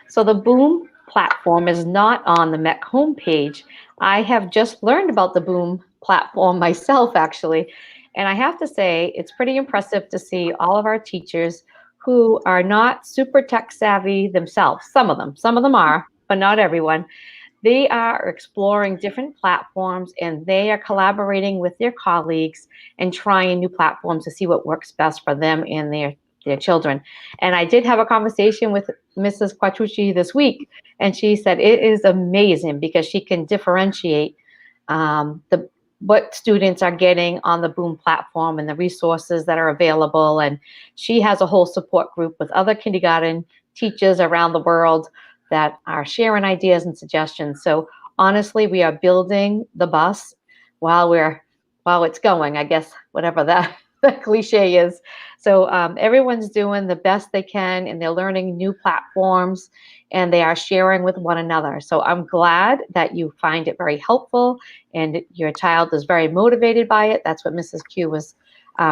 [SPEAKER 2] So the Boom platform is not on the MEC homepage. I have just learned about the Boom platform myself, actually. And I have to say, it's pretty impressive to see all of our teachers who are not super tech savvy themselves. Some of them are, but not everyone. They are exploring different platforms, and they are collaborating with their colleagues and trying new platforms to see what works best for them and their children. And I did have a conversation with Mrs. Quattucci this week, and she said it is amazing because she can differentiate what students are getting on the Boom platform and the resources that are available. And she has a whole support group with other kindergarten teachers around the world that are sharing ideas and suggestions. So honestly, we are building the bus while it's going, I guess, whatever that cliche is. So everyone's doing the best they can, and they're learning new platforms, and they are sharing with one another. So I'm glad that you find it very helpful and your child is very motivated by it. That's what Mrs. Q was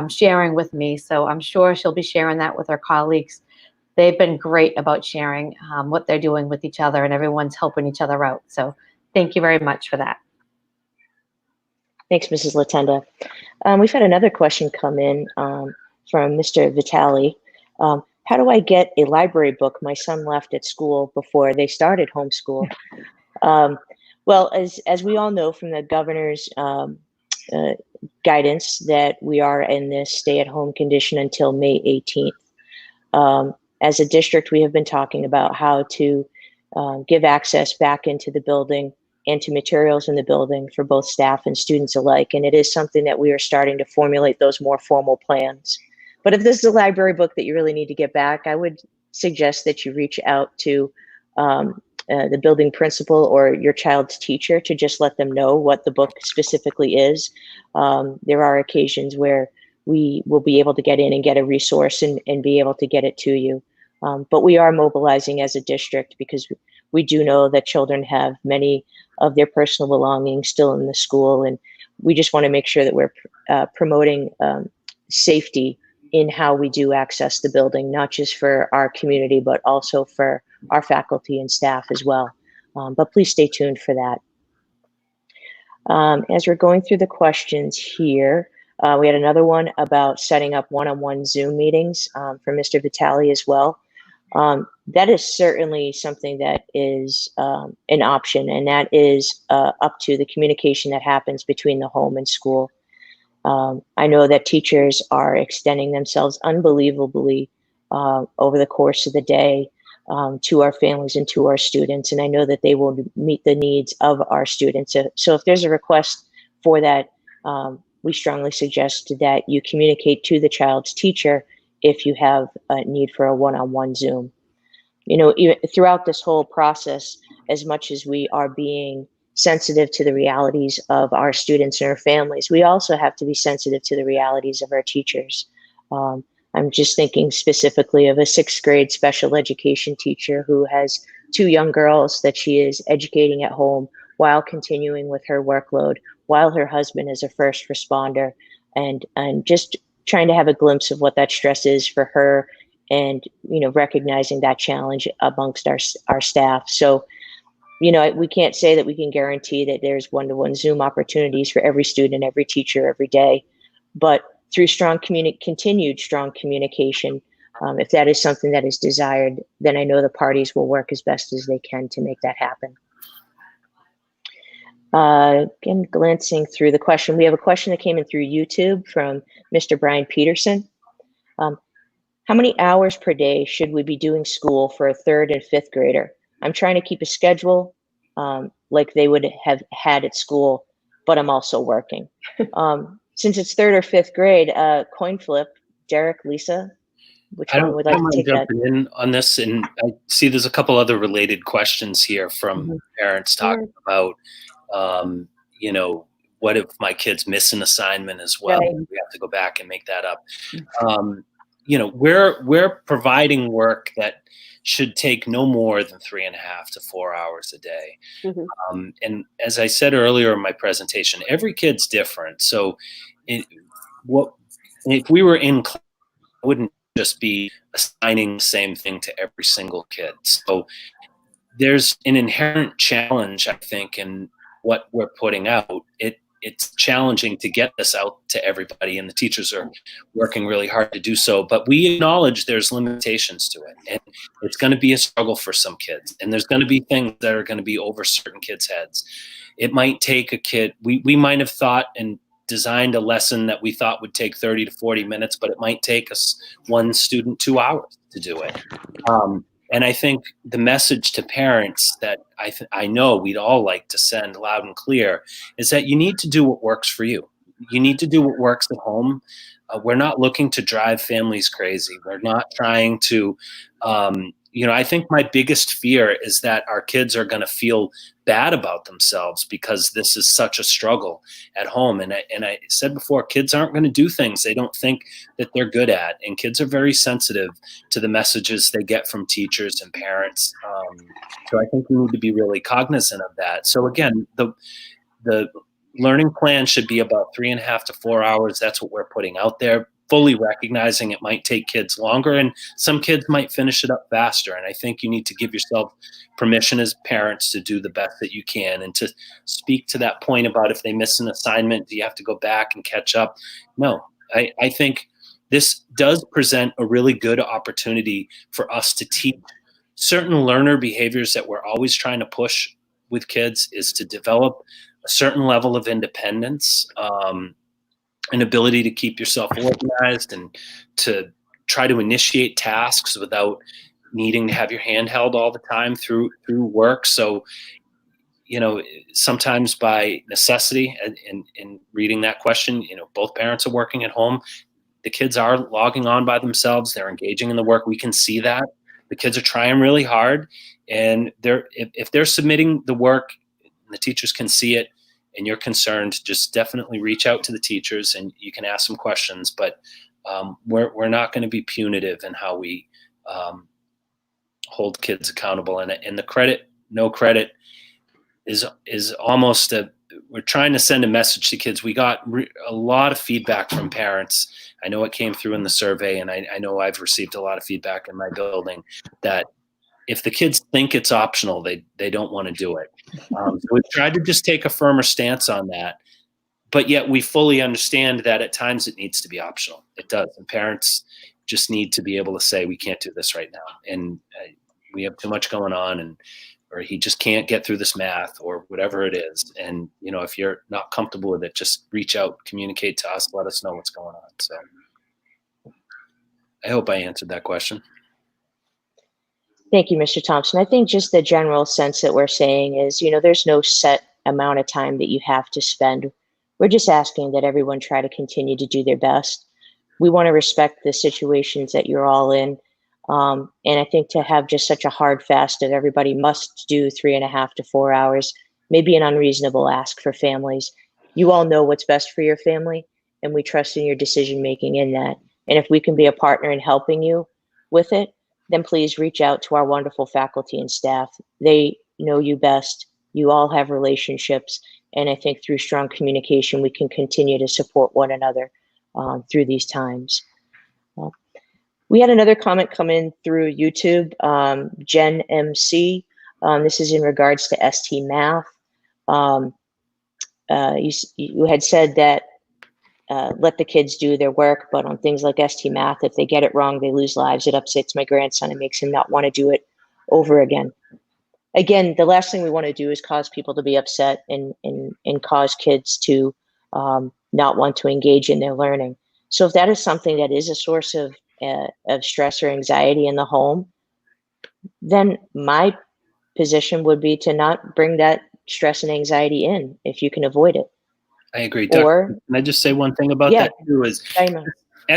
[SPEAKER 2] sharing with me. So I'm sure she'll be sharing that with her colleagues. They've been great about sharing what they're doing with each other, and everyone's helping each other out. So thank you very much for that.
[SPEAKER 1] Thanks, Mrs. Latenda. We've had another question come in from Mr. Vitale. how do I get a library book? My son left at school before they started homeschool. Well, as we all know from the governor's uh, guidance that we are in this stay-at-home condition until May 18th. As a district, we have been talking about how to give access back into the building and to materials in the building for both staff and students alike. And it is something that we are starting to formulate those more formal plans. But if this is a library book that you really need to get back, I would suggest that you reach out to the building principal or your child's teacher to just let them know what the book specifically is. There are occasions where we will be able to get in and get a resource and be able to get it to you. But we are mobilizing as a district because we do know that children have many of their personal belongings still in the school. And we just want to make sure that we're promoting safety in how we do access the building, not just for our community, but also for our faculty and staff as well. But please stay tuned for that. As we're going through the questions here, we had another one about setting up one-on-one Zoom meetings for Mr. Vitale as well. That is certainly something that is an option, and that is up to the communication that happens between the home and school. I know that teachers are extending themselves unbelievably over the course of the day to our families and to our students, and I know that they will meet the needs of our students. So if there's a request for that, we strongly suggest that you communicate to the child's teacher if you have a need for a one-on-one Zoom. You know, even throughout this whole process, as much as we are being sensitive to the realities of our students and our families, we also have to be sensitive to the realities of our teachers. I'm just thinking specifically of a 6th grade special education teacher who has 2 young girls that she is educating at home while continuing with her workload, while her husband is a first responder, and just trying to have a glimpse of what that stress is for her, and recognizing that challenge amongst our staff. So we can't say that we can guarantee that there's one-to-one Zoom opportunities for every student, every teacher, every day, but through continued strong communication, if that is something that is desired, then I know the parties will work as best as they can to make that happen. Again, glancing through the question, we have a question that came in through YouTube from Mr. Brian Peterson. How many hours per day should we be doing school for a 3rd and 5th grader? I'm trying to keep a schedule like they would have had at school, but I'm also working. Since it's 3rd or 5th grade, coin flip, Derek, Lisa, which one would like to take that?
[SPEAKER 3] Jumping in on this, and I see there's a couple other related questions here from parents talking about, what if my kids miss an assignment as well?
[SPEAKER 1] Right.
[SPEAKER 3] We have to go back and make that up. We're providing work that should take no more than 3.5 to 4 hours a day. And as I said earlier in my presentation, every kid's different. So if we were in class, I wouldn't just be assigning the same thing to every single kid. So there's an inherent challenge, I think, in what we're putting out. It's challenging to get this out to everybody, and the teachers are working really hard to do so. But we acknowledge there's limitations to it, and it's going to be a struggle for some kids. And there's going to be things that are going to be over certain kids' heads. It might take a kid. We might have thought and designed a lesson that we thought would take 30 to 40 minutes, but it might take us one student 2 hours to do it. And I think the message to parents that I know we'd all like to send loud and clear is that you need to do what works for you. You need to do what works at home. We're not looking to drive families crazy. We're not trying to, I think my biggest fear is that our kids are going to feel bad about themselves because this is such a struggle at home. And I said before, kids aren't going to do things they don't think that they're good at. And kids are very sensitive to the messages they get from teachers and parents. So I think we need to be really cognizant of that. So again, the learning plan should be about 3.5 to 4 hours. That's what we're putting out there, fully recognizing it might take kids longer, and some kids might finish it up faster. And I think you need to give yourself permission as parents to do the best that you can. And to speak to that point about if they miss an assignment, do you have to go back and catch up? No, I think this does present a really good opportunity for us to teach certain learner behaviors that we're always trying to push with kids, is to develop a certain level of independence, an ability to keep yourself organized and to try to initiate tasks without needing to have your hand held all the time through work. So, sometimes by necessity, in reading that question, both parents are working at home. The kids are logging on by themselves. They're engaging in the work. We can see that. The kids are trying really hard. And if they're submitting the work, the teachers can see it, and you're concerned, just definitely reach out to the teachers and you can ask some questions. But we're not going to be punitive in how we hold kids accountable. And the no credit is almost we're trying to send a message to kids. We got a lot of feedback from parents. I know it came through in the survey, and I know I've received a lot of feedback in my building that if the kids think it's optional, they don't want to do it. So we've tried to just take a firmer stance on that, but yet we fully understand that at times it needs to be optional. It does, and parents just need to be able to say, we can't do this right now, and we have too much going on, or he just can't get through this math, or whatever it is. And if you're not comfortable with it, just reach out, communicate to us, let us know what's going on. So I hope I answered that question.
[SPEAKER 1] Thank you, Mr. Thompson. I think just the general sense that we're saying is, there's no set amount of time that you have to spend. We're just asking that everyone try to continue to do their best. We want to respect the situations that you're all in. And I think to have just such a hard fast that everybody must do 3.5 to 4 hours may be an unreasonable ask for families. You all know what's best for your family, and we trust in your decision making in that. And if we can be a partner in helping you with it, then please reach out to our wonderful faculty and staff. They know you best. You all have relationships. And I think through strong communication, we can continue to support one another through these times. We had another comment come in through YouTube, Jen MC. This is in regards to ST Math. You had said that let the kids do their work, but on things like ST Math, if they get it wrong, they lose lives. It upsets my grandson and makes him not want to do it over again. Again, the last thing we want to do is cause people to be upset and cause kids to not want to engage in their learning. So if that is something that is a source of stress or anxiety in the home, then my position would be to not bring that stress and anxiety in if you can avoid it.
[SPEAKER 3] I agree.
[SPEAKER 1] Or,
[SPEAKER 3] can I just say one thing about that too? Is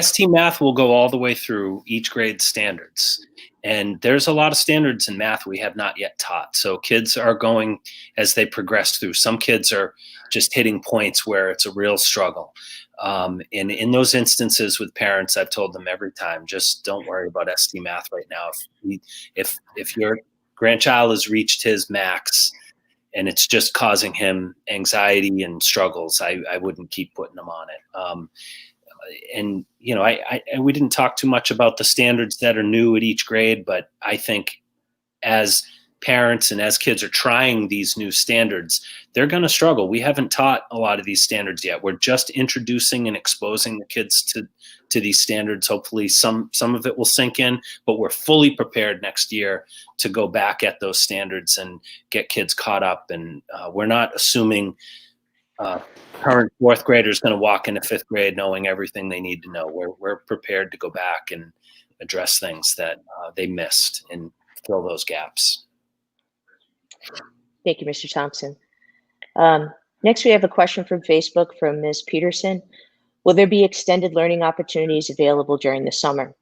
[SPEAKER 3] ST Math will go all the way through each grade standards. And there's a lot of standards in math we have not yet taught. So kids are going as they progress through. Some kids are just hitting points where it's a real struggle. And in those instances with parents, I've told them every time, just don't worry about ST Math right now. If your grandchild has reached his max and it's just causing him anxiety and struggles, I wouldn't keep putting them on it. And we didn't talk too much about the standards that are new at each grade, but I think as parents and as kids are trying these new standards, they're going to struggle. We haven't taught a lot of these standards yet. We're just introducing and exposing the kids to these standards. Hopefully some of it will sink in, but we're fully prepared next year to go back at those standards and get kids caught up. And we're not assuming current fourth grader is going to walk into fifth grade knowing everything they need to know. We're prepared to go back and address things that they missed and fill those gaps.
[SPEAKER 1] Thank you, Mr. Thompson. Next, we have a question from Facebook from Ms. Peterson. Will there be extended learning opportunities available during the summer?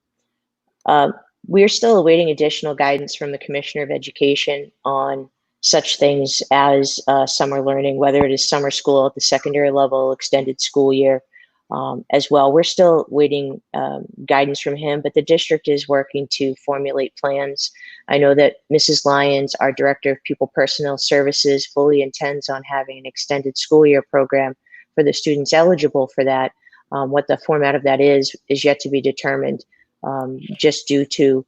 [SPEAKER 1] We are still awaiting additional guidance from the Commissioner of Education on such things as summer learning, whether it is summer school at the secondary level, extended school year as well. We're still waiting guidance from him, but the district is working to formulate plans. I know that Mrs. Lyons, our Director of Pupil Personnel Services, fully intends on having an extended school year program for the students eligible for that. What the format of that is yet to be determined, just due to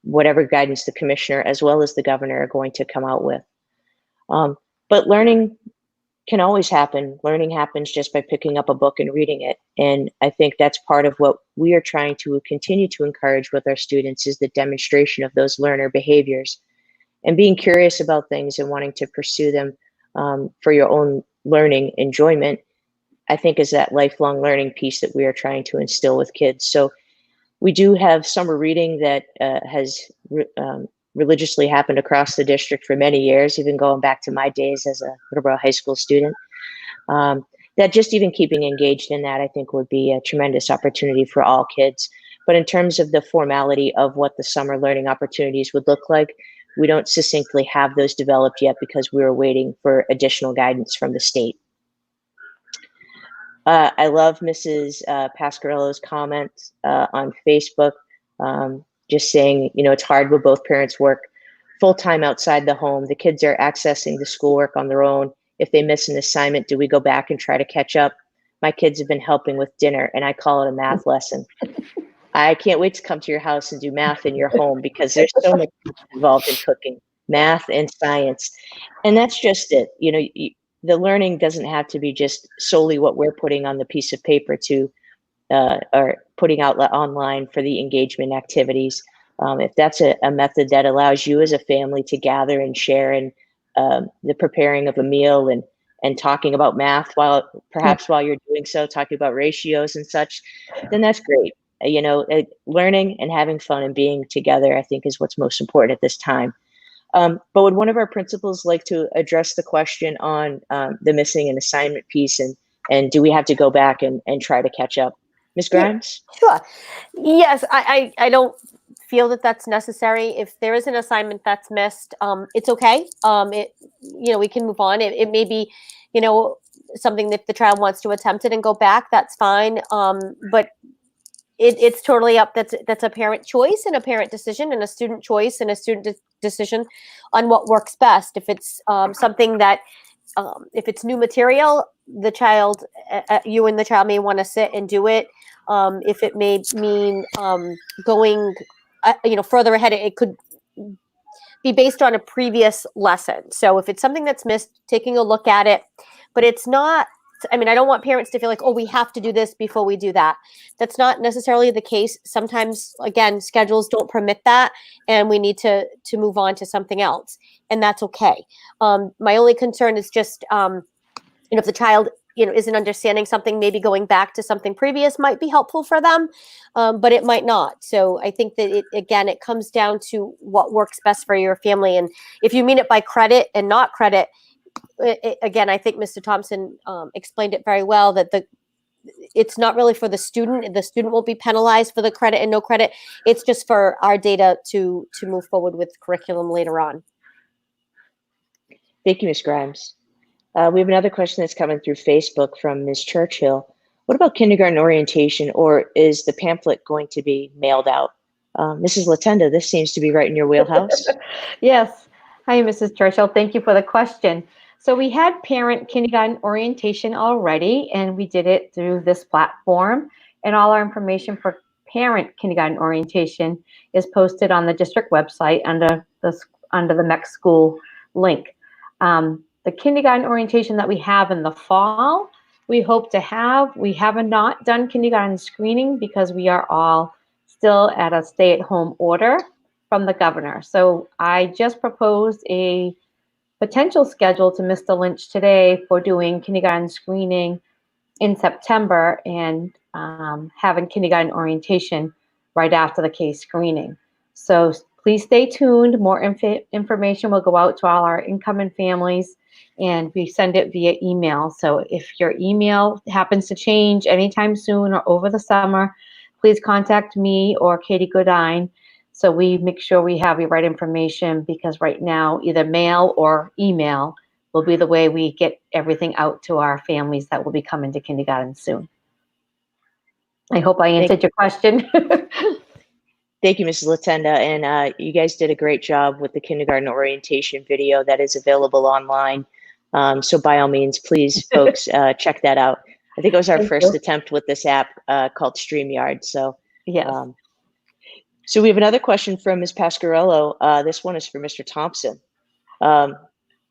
[SPEAKER 1] whatever guidance the commissioner as well as the governor are going to come out with. But learning can always happen. Learning happens just by picking up a book and reading it. And I think that's part of what we are trying to continue to encourage with our students is the demonstration of those learner behaviors and being curious about things and wanting to pursue them for your own learning enjoyment, I think is that lifelong learning piece that we are trying to instill with kids. So we do have summer reading that has religiously happened across the district for many years, even going back to my days as a Middleborough High School student. That just even keeping engaged in that, I think would be a tremendous opportunity for all kids. But in terms of the formality of what the summer learning opportunities would look like, we don't succinctly have those developed yet because we were waiting for additional guidance from the state. I love Mrs. Pasquarello's comments on Facebook, just saying, you know, it's hard when both parents work full-time outside the home. The kids are accessing the schoolwork on their own. If they miss an assignment, do we go back and try to catch up? My kids have been helping with dinner, and I call it a math lesson. I can't wait to come to your house and do math in your home because there's so much involved in cooking, math and science. And that's just it. You know, the learning doesn't have to be just solely what we're putting on the piece of paper to or putting out online for the engagement activities. If that's a method that allows you as a family to gather and share in the preparing of a meal and talking about math while you're doing so, talking about ratios and such, then that's great. You know, learning and having fun and being together, I think, is what's most important at this time. But would one of our principals like to address the question on the missing an assignment piece and do we have to go back and try to catch up? Ms. Grimes?
[SPEAKER 4] Sure. Yes, I don't feel that that's necessary. If there is an assignment that's missed, it's okay. We can move on. It may be, something that the child wants to attempt it and go back, that's fine. But it's totally up. That's a parent choice and a parent decision and a student choice and a student decision on what works best. If it's something that, if it's new material, the child, you and the child may want to sit and do it. If it may mean going, further ahead, it could be based on a previous lesson. So if it's something that's missed, taking a look at it, but it's not. I mean, I don't want parents to feel like, oh, we have to do this before we do that. That's not necessarily the case. Sometimes, again, schedules don't permit that, and we need to move on to something else, and that's okay. My only concern is just, if the child, isn't understanding something, maybe going back to something previous might be helpful for them, but it might not. So I think that it comes down to what works best for your family, and if you mean it by credit and not credit. Again, I think Mr. Thompson explained it very well that it's not really for the student. The student won't be penalized for the credit and no credit. It's just for our data to move forward with curriculum later on.
[SPEAKER 1] Thank you, Ms. Grimes. We have another question that's coming through Facebook from Ms. Churchill. What about kindergarten orientation, or is the pamphlet going to be mailed out? Mrs. Latenda, this seems to be right in your wheelhouse.
[SPEAKER 2] Yes. Hi, Mrs. Churchill. Thank you for the question. So we had parent kindergarten orientation already, and we did it through this platform. And all our information for parent kindergarten orientation is posted on the district website under the MEC school link. The kindergarten orientation that we have in the fall, we hope to have. We have not done kindergarten screening because we are all still at a stay-at-home order from the governor. So I just proposed a potential schedule to Mr. Lynch today for doing kindergarten screening in September and having kindergarten orientation right after the case screening. So please stay tuned. More information will go out to all our incoming families, and we send it via email. So if your email happens to change anytime soon or over the summer, please contact me or Katie Goodine, so we make sure we have the right information, because right now either mail or email will be the way we get everything out to our families that will be coming to kindergarten soon. I hope I answered your question.
[SPEAKER 1] Thank you, Mrs. Latenda. And you guys did a great job with the kindergarten orientation video that is available online. So by all means, please, folks, check that out. I think it was our first attempt with this app called StreamYard. So
[SPEAKER 2] yes.
[SPEAKER 1] So we have another question from Ms. Pasquarello. This one is for Mr. Thompson.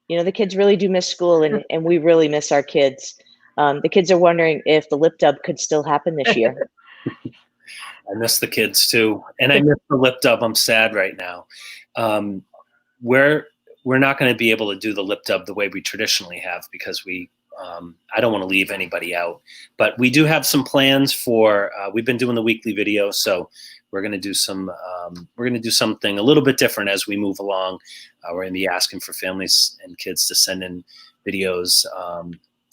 [SPEAKER 1] the kids really do miss school, and we really miss our kids. The kids are wondering if the lip dub could still happen this year.
[SPEAKER 3] I miss the kids too, and I miss the lip dub. I'm sad right now. We're not going to be able to do the lip dub the way we traditionally have because I don't want to leave anybody out. But we do have some plans for. We've been doing the weekly video, so we're going to do some. We're going to do something a little bit different as we move along. We're going to be asking for families and kids to send in videos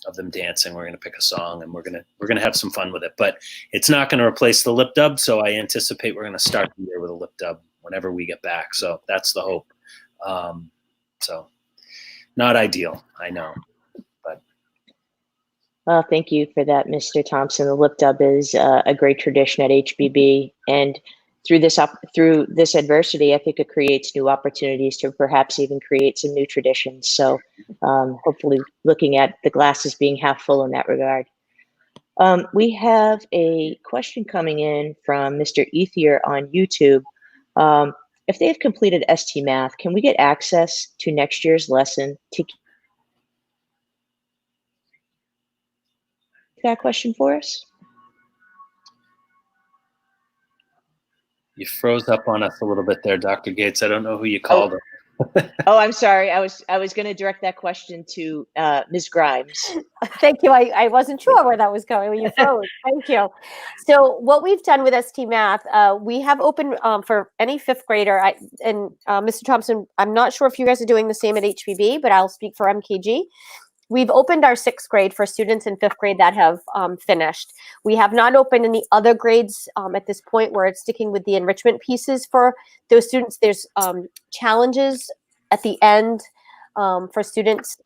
[SPEAKER 3] of them dancing. We're going to pick a song, and we're going to have some fun with it. But it's not going to replace the lip dub. So I anticipate we're going to start the year with a lip dub whenever we get back. So that's the hope. So not ideal, I know.
[SPEAKER 1] Well, thank you for that, Mr. Thompson. The lip dub is a great tradition at HBB, and through this adversity, I think it creates new opportunities to perhaps even create some new traditions. So hopefully looking at the glasses being half full in that regard. We have a question coming in from Mr. Ethier on YouTube. If they have completed ST Math, can we get access to next year's lesson to that question for us?
[SPEAKER 3] You froze up on us a little bit there, Dr. Gates. I don't know who you called.
[SPEAKER 1] Oh, I'm sorry. I was going to direct that question to Ms. Grimes.
[SPEAKER 4] Thank you. I wasn't sure where that was going when you froze. Thank you. So what we've done with ST Math, we have opened for any fifth grader. Mr. Thompson, I'm not sure if you guys are doing the same at HBB, but I'll speak for MKG. We've opened our sixth grade for students in fifth grade that have finished. We have not opened any other grades at this point where it's sticking with the enrichment pieces for those students. There's challenges at the end for students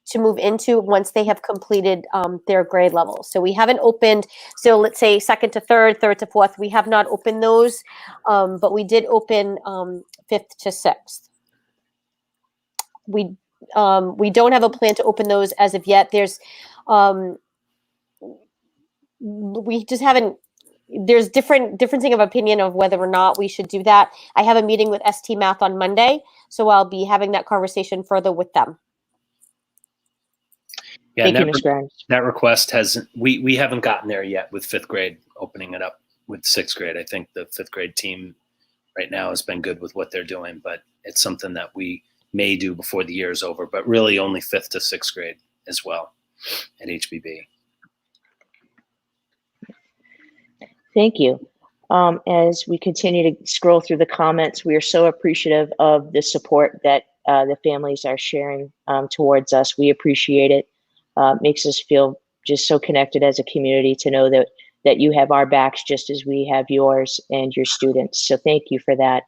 [SPEAKER 4] to move into once they have completed their grade level. So we haven't opened, so let's say second to third, third to fourth, we have not opened those, but we did open fifth to sixth. We don't have a plan to open those as of yet. We just haven't, there's differencing of opinion of whether or not we should do that. I have a meeting with ST Math on Monday, so I'll be having that conversation further with them.
[SPEAKER 3] Yeah,
[SPEAKER 1] Thank you, Ms. Grimes.
[SPEAKER 3] That request hasn't, we haven't gotten there yet with fifth grade, opening it up with sixth grade. I think the fifth grade team right now has been good with what they're doing, but it's something that we may do before the year is over, but really only fifth to sixth grade as well at HBB.
[SPEAKER 1] Thank you. As we continue to scroll through the comments, we are so appreciative of the support that the families are sharing towards us. We appreciate it. Makes us feel just so connected as a community to know that you have our backs just as we have yours and your students. So thank you for that.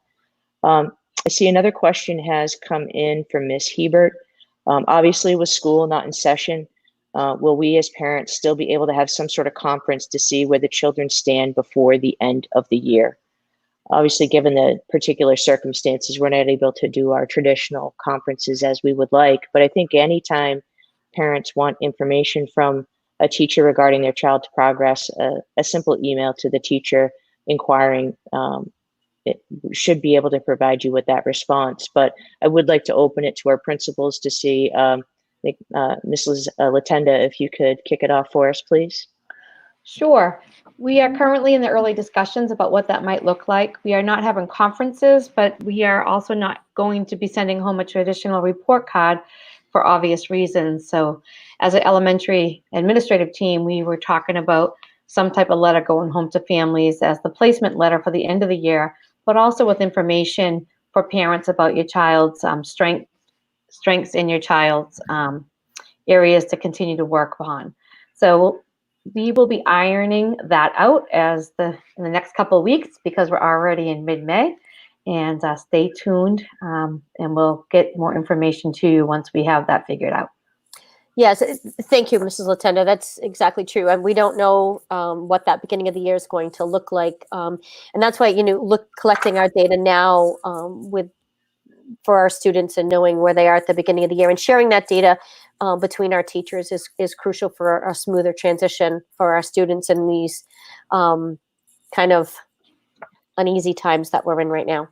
[SPEAKER 1] I see another question has come in from Ms. Hebert. Obviously, with school not in session, will we as parents still be able to have some sort of conference to see where the children stand before the end of the year? Obviously, given the particular circumstances, we're not able to do our traditional conferences as we would like. But I think anytime parents want information from a teacher regarding their child's progress, a simple email to the teacher inquiring it should be able to provide you with that response. But I would like to open it to our principals to see, Mrs. Latenda, if you could kick it off for us, please.
[SPEAKER 2] Sure. We are currently in the early discussions about what that might look like. We are not having conferences, but we are also not going to be sending home a traditional report card for obvious reasons. So as an elementary administrative team, we were talking about some type of letter going home to families as the placement letter for the end of the year, but also with information for parents about your child's strengths in your child's areas to continue to work on. So we will be ironing that out in the next couple of weeks because we're already in mid-May. And stay tuned, and we'll get more information to you once we have that figured out.
[SPEAKER 4] Yes, thank you, Mrs. Latenda. That's exactly true. And we don't know what that beginning of the year is going to look like. And that's why, collecting our data now for our students and knowing where they are at the beginning of the year and sharing that data between our teachers is crucial for a smoother transition for our students in these kind of uneasy times that we're in right now.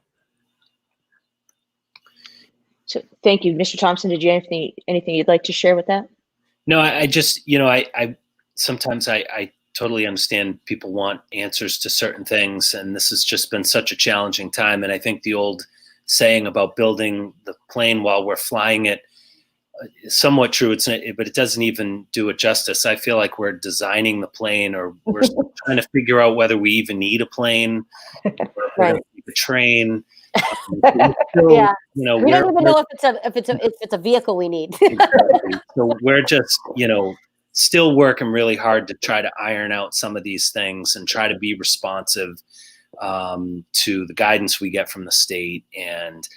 [SPEAKER 1] So thank you. Mr. Thompson, did you have anything you'd like to share with that?
[SPEAKER 3] No, I just, I sometimes I totally understand people want answers to certain things, and this has just been such a challenging time. And I think the old saying about building the plane while we're flying it is somewhat true. It's not, but it doesn't even do it justice. I feel like we're designing the plane, or we're trying to figure out whether we even need a plane, or if we're
[SPEAKER 1] Right.
[SPEAKER 3] going to need a train.
[SPEAKER 4] Yeah. We don't even know if it's a vehicle we need.
[SPEAKER 3] Exactly. So we're just, still working really hard to try to iron out some of these things and try to be responsive to the guidance we get from the state, and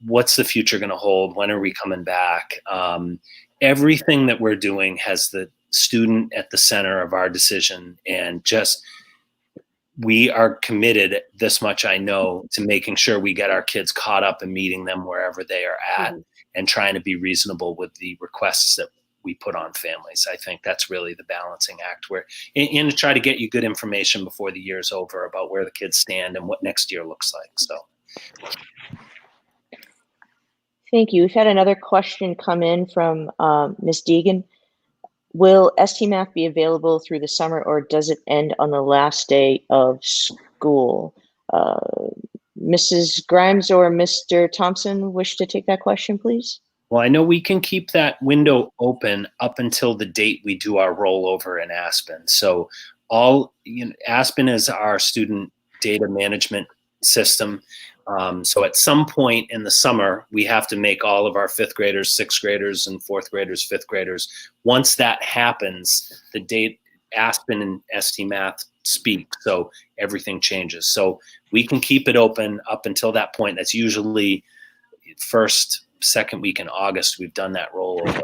[SPEAKER 3] what's the future going to hold? When are we coming back? Everything that we're doing has the student at the center of our decision, and just we are committed, this much I know, to making sure we get our kids caught up and meeting them wherever they are at, and trying to be reasonable with the requests that we put on families. I think that's really the balancing act, where and to try to get you good information before the year's over about where the kids stand and what next year looks like. So
[SPEAKER 1] Thank you. We've had another question come in from Ms. Deegan. Will STMath be available through the summer, or does it end on the last day of school? Mrs. Grimes or Mr. Thompson wish to take that question, please?
[SPEAKER 3] Well, I know we can keep that window open up until the date we do our rollover in Aspen. So Aspen is our student data management system. So at some point in the summer, we have to make all of our fifth graders, sixth graders, and fourth graders, fifth graders. Once that happens, the date Aspen and STMath speak, so everything changes. So we can keep it open up until that point. That's usually second week in August. We've done that rollover.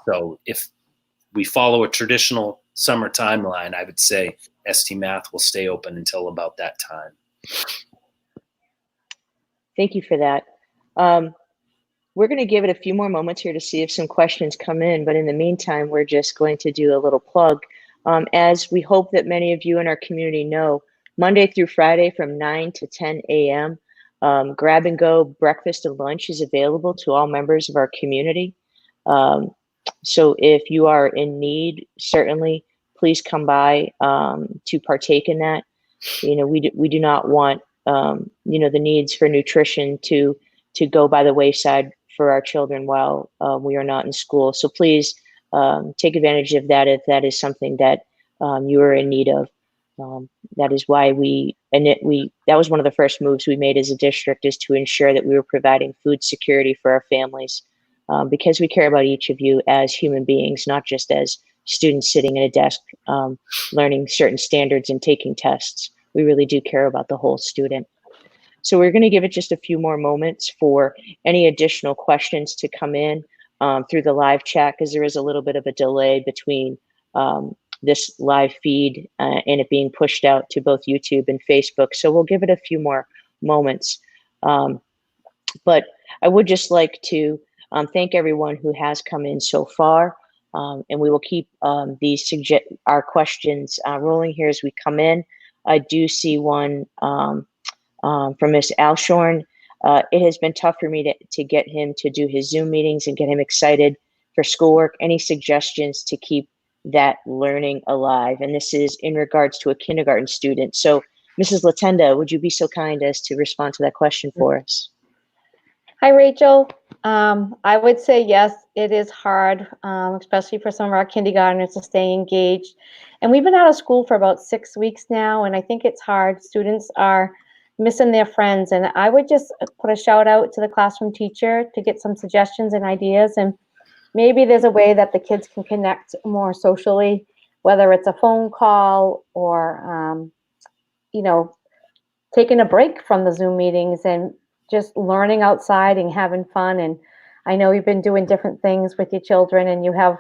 [SPEAKER 3] So if we follow a traditional summer timeline, I would say STMath will stay open until about that time.
[SPEAKER 1] Thank you for that. We're going to give it a few more moments here to see if some questions come in, but in the meantime, we're just going to do a little plug. As we hope that many of you in our community know, Monday through Friday from 9 to 10 a.m., grab and go breakfast and lunch is available to all members of our community. So if you are in need, certainly please come by to partake in that. We do not want the needs for nutrition to go by the wayside for our children while we are not in school. So please take advantage of that if that is something that you are in need of. That is why that was one of the first moves we made as a district, is to ensure that we were providing food security for our families, because we care about each of you as human beings, not just as students sitting at a desk learning certain standards and taking tests. We really do care about the whole student. So we're going to give it just a few more moments for any additional questions to come in through the live chat, because there is a little bit of a delay between this live feed and it being pushed out to both YouTube and Facebook. So we'll give it a few more moments. But I would just like to thank everyone who has come in so far. And we will keep our questions rolling here as we come in. I do see one from Ms. Alshorn. It has been tough for me to get him to do his Zoom meetings and get him excited for schoolwork. Any suggestions to keep that learning alive? And this is in regards to a kindergarten student. So Mrs. Latenda, would you be so kind as to respond to that question for us?
[SPEAKER 2] Hi, Rachel. I would say yes, it is hard, especially for some of our kindergartners to stay engaged. And we've been out of school for about 6 weeks now, and I think it's hard. Students are missing their friends. And I would just put a shout out to the classroom teacher to get some suggestions and ideas. And maybe there's a way that the kids can connect more socially, whether it's a phone call or, taking a break from the Zoom meetings and just learning outside and having fun. And I know you've been doing different things with your children, and you have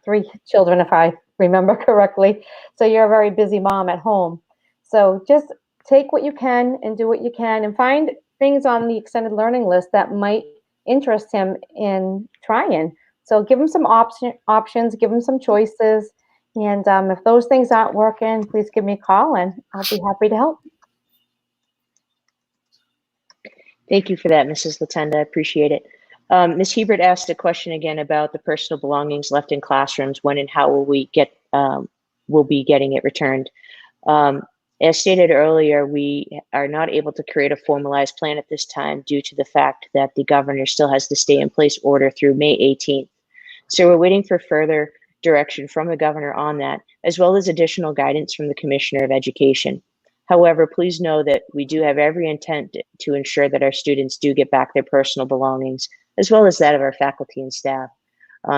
[SPEAKER 2] 3 children, if I remember correctly. So you're a very busy mom at home. So just take what you can and do what you can, and find things on the extended learning list that might interest him in trying. So give him some options, give him some choices. And if those things aren't working, please give me a call and I'll be happy to help.
[SPEAKER 1] Thank you for that, Mrs. Latenda. I appreciate it. Ms. Hebert asked a question again about the personal belongings left in classrooms. When and how will be getting it returned? As stated earlier, we are not able to create a formalized plan at this time due to the fact that the governor still has the stay-in-place order through May 18th. So we're waiting for further direction from the governor on that, as well as additional guidance from the Commissioner of Education. However, please know that we do have every intent to ensure that our students do get back their personal belongings, as well as that of our faculty and staff.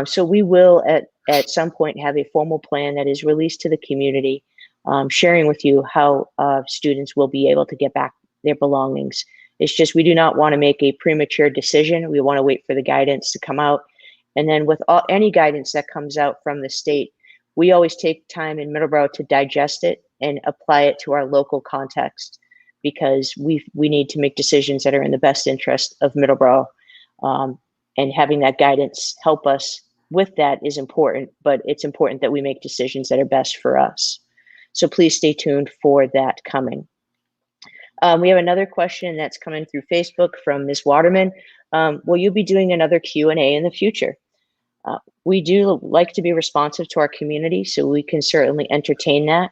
[SPEAKER 1] So we will at some point have a formal plan that is released to the community, sharing with you how students will be able to get back their belongings. It's just we do not want to make a premature decision. We want to wait for the guidance to come out. And then with any guidance that comes out from the state, we always take time in Middleborough to digest it and apply it to our local context, because we need to make decisions that are in the best interest of Middleborough. And having that guidance help us with that is important, but it's important that we make decisions that are best for us. So please stay tuned for that coming. We have another question that's coming through Facebook from Ms. Waterman. Will you be doing another Q&A in the future? We do like to be responsive to our community, so we can certainly entertain that.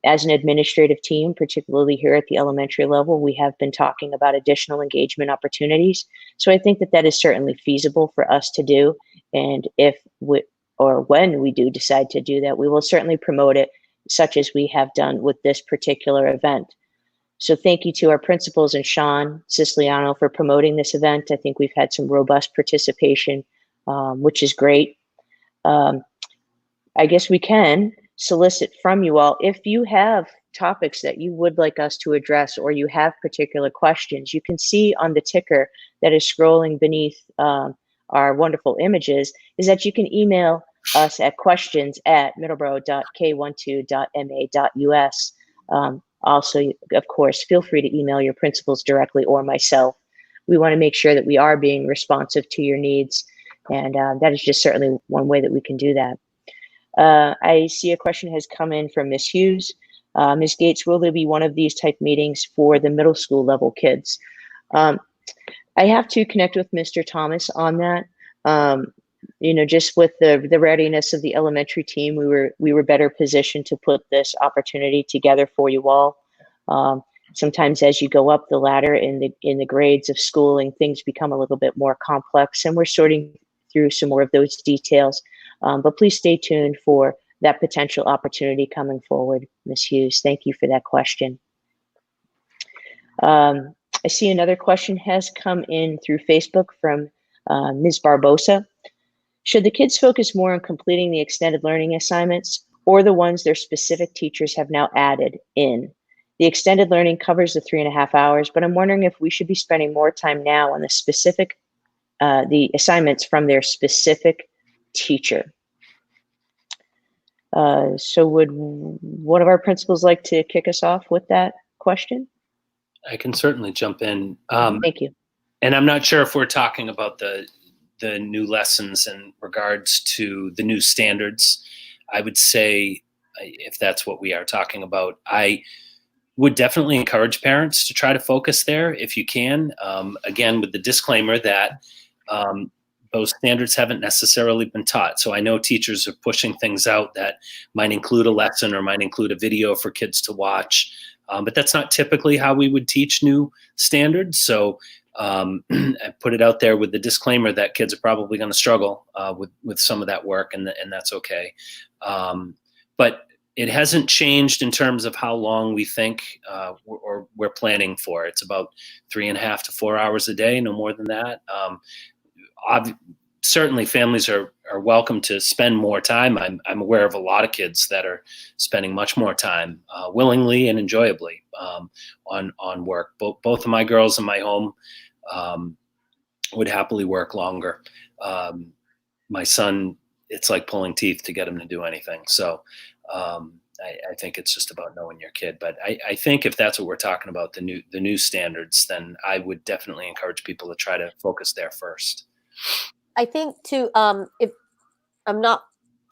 [SPEAKER 1] As an administrative team, particularly here at the elementary level, we have been talking about additional engagement opportunities. So I think that that is certainly feasible for us to do. And if we, or when we do decide to do that, we will certainly promote it, such as we have done with this particular event. So thank you to our principals and Sean Siciliano for promoting this event. I think we've had some robust participation, which is great. I guess we can solicit from you all, if you have topics that you would like us to address, or you have particular questions, you can see on the ticker that is scrolling beneath our wonderful images, is that you can email us at questions@middleborough.k12.ma.us. Also, of course, feel free to email your principals directly or myself. We want to make sure that we are being responsive to your needs, and that is just certainly one way that we can do that. I see a question has come in from Ms. Hughes. Ms. Gates, will there be one of these type meetings for the middle school level kids? I have to connect with Mr. Thomas on that. You know, just with the readiness of the elementary team, we were better positioned to put this opportunity together for you all. Sometimes as you go up the ladder in the grades of schooling, things become a little bit more complex, and we're sorting through some more of those details. But please stay tuned for that potential opportunity coming forward, Ms. Hughes. Thank you for that question. I see another question has come in through Facebook from Ms. Barbosa. Should the kids focus more on completing the extended learning assignments, or the ones their specific teachers have now added in? The extended learning covers the 3.5 hours, but I'm wondering if we should be spending more time now on the specific, the assignments from their specific teacher. So would one of our principals like to kick us off with that question?
[SPEAKER 3] I can certainly jump in.
[SPEAKER 1] Thank you.
[SPEAKER 3] And I'm not sure if we're talking about the new lessons in regards to the new standards. I would say, if that's what we are talking about, I would definitely encourage parents to try to focus there if you can. Again, with the disclaimer that those standards haven't necessarily been taught. So I know teachers are pushing things out that might include a lesson or might include a video for kids to watch. But that's not typically how we would teach new standards. So I put it out there with the disclaimer that kids are probably going to struggle with some of that work, and that's okay. But it hasn't changed in terms of how long we think or we're planning for. It's about 3.5 to 4 hours a day, no more than that. Certainly families are welcome to spend more time. I'm aware of a lot of kids that are spending much more time willingly and enjoyably on work. Both of my girls in my home would happily work longer. My son, it's like pulling teeth to get him to do anything. So I think it's just about knowing your kid. But I think if that's what we're talking about, the new standards, then I would definitely encourage people to try to focus there first.
[SPEAKER 4] I think too, if I'm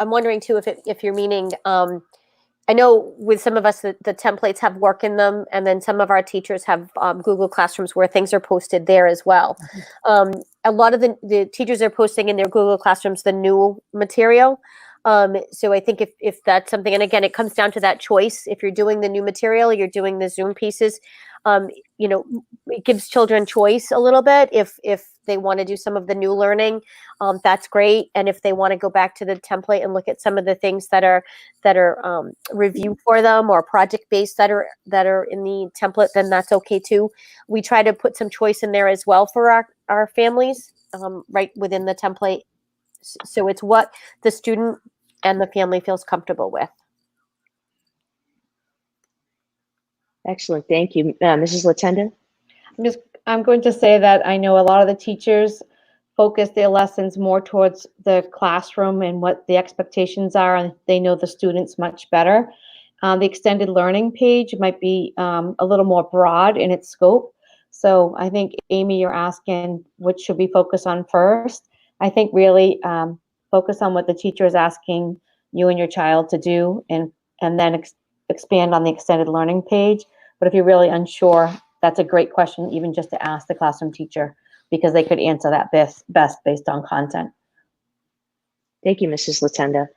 [SPEAKER 4] wondering too, if you're meaning, I know with some of us, the templates have work in them, and then some of our teachers have Google Classrooms where things are posted there as well. A lot of the teachers are posting in their Google Classrooms the new material. So I think if that's something, and again, it comes down to that choice. If you're doing the new material, you're doing the Zoom pieces, you know, it gives children choice a little bit. If they want to do some of the new learning, that's great. And if they want to go back to the template and look at some of the things that are reviewed for them or project based that are in the template, then that's okay too. We try to put some choice in there as well for our families, right within the template. So it's what the student and the family feels comfortable with.
[SPEAKER 1] Excellent. Thank you. Mrs. Latenda?
[SPEAKER 2] I'm going to say that I know a lot of the teachers focus their lessons more towards the classroom and what the expectations are, and they know the students much better. The extended learning page might be a little more broad in its scope. So I think, Amy, you're asking what should we focus on first. I think really focus on what the teacher is asking you and your child to do, and then expand on the extended learning page. But if you're really unsure, that's a great question, even just to ask the classroom teacher, because they could answer that best based on content.
[SPEAKER 1] Thank you, Mrs. Latenda.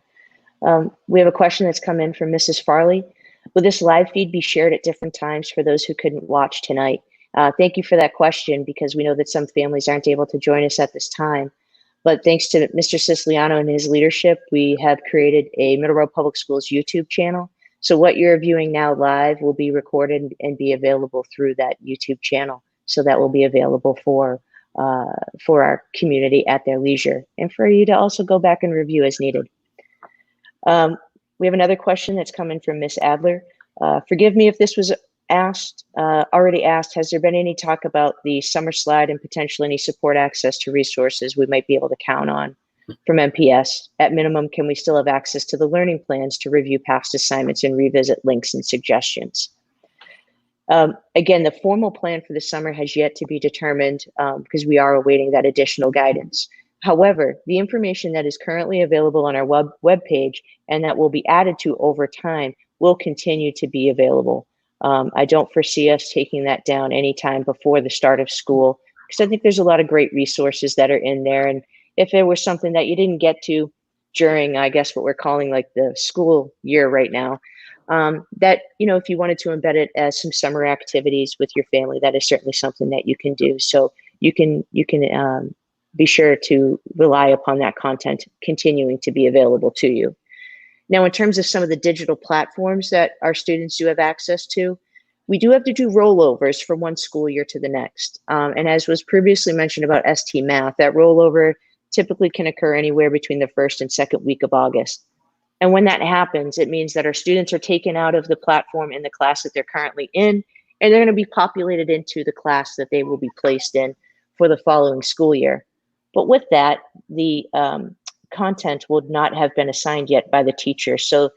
[SPEAKER 1] We have a question that's come in from Mrs. Farley. Will this live feed be shared at different times for those who couldn't watch tonight? Thank you for that question, because we know that some families aren't able to join us at this time. But thanks to Mr. Siciliano and his leadership, we have created a Middle Road Public Schools YouTube channel. So what you're viewing now live will be recorded and be available through that YouTube channel. So that will be available for our community at their leisure, and for you to also go back and review as needed. We have another question that's coming from Miss Adler. Forgive me if this was already asked. Has there been any talk about the summer slide and potentially any support access to resources we might be able to count on from MPS? At minimum, can we still have access to the learning plans to review past assignments and revisit links and suggestions? Again, the formal plan for the summer has yet to be determined because we are awaiting that additional guidance. However, the information that is currently available on our webpage and that will be added to over time will continue to be available. I don't foresee us taking that down anytime before the start of school, because I think there's a lot of great resources that are in there. And if there was something that you didn't get to during, I guess, what we're calling like the school year right now, that, you know, if you wanted to embed it as some summer activities with your family, that is certainly something that you can do. So you can be sure to rely upon that content continuing to be available to you. Now, in terms of some of the digital platforms that our students do have access to, we do have to do rollovers from one school year to the next. And as was previously mentioned about ST Math, that rollover typically can occur anywhere between the first and second week of August. And when that happens, it means that our students are taken out of the platform in the class that they're currently in, and they're going to be populated into the class that they will be placed in for the following school year. But with that, the content would not have been assigned yet by the teacher. So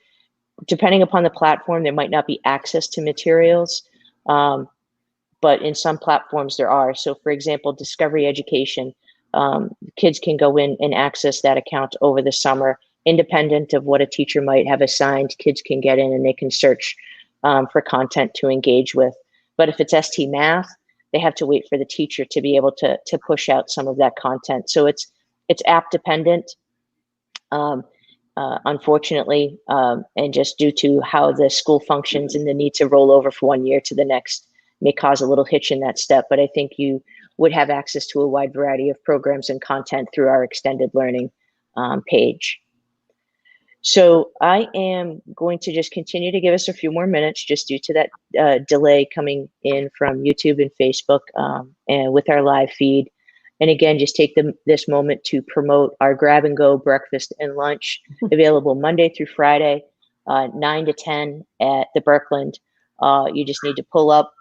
[SPEAKER 1] depending upon the platform, there might not be access to materials, but in some platforms there are. So for example, Discovery Education, kids can go in and access that account over the summer, independent of what a teacher might have assigned. Kids can get in and they can search for content to engage with. But if it's ST Math, they have to wait for the teacher to be able to push out some of that content. So it's app dependent, unfortunately, and just due to how the school functions and the need to roll over from one year to the next may cause a little hitch in that step. But I think you would have access to a wide variety of programs and content through our extended learning page. So I am going to just continue to give us a few more minutes just due to that delay coming in from YouTube and Facebook and with our live feed. And again, just take this moment to promote our grab and go breakfast and lunch available Monday through Friday, 9 to 10 at the Birkeland. You just need to pull up.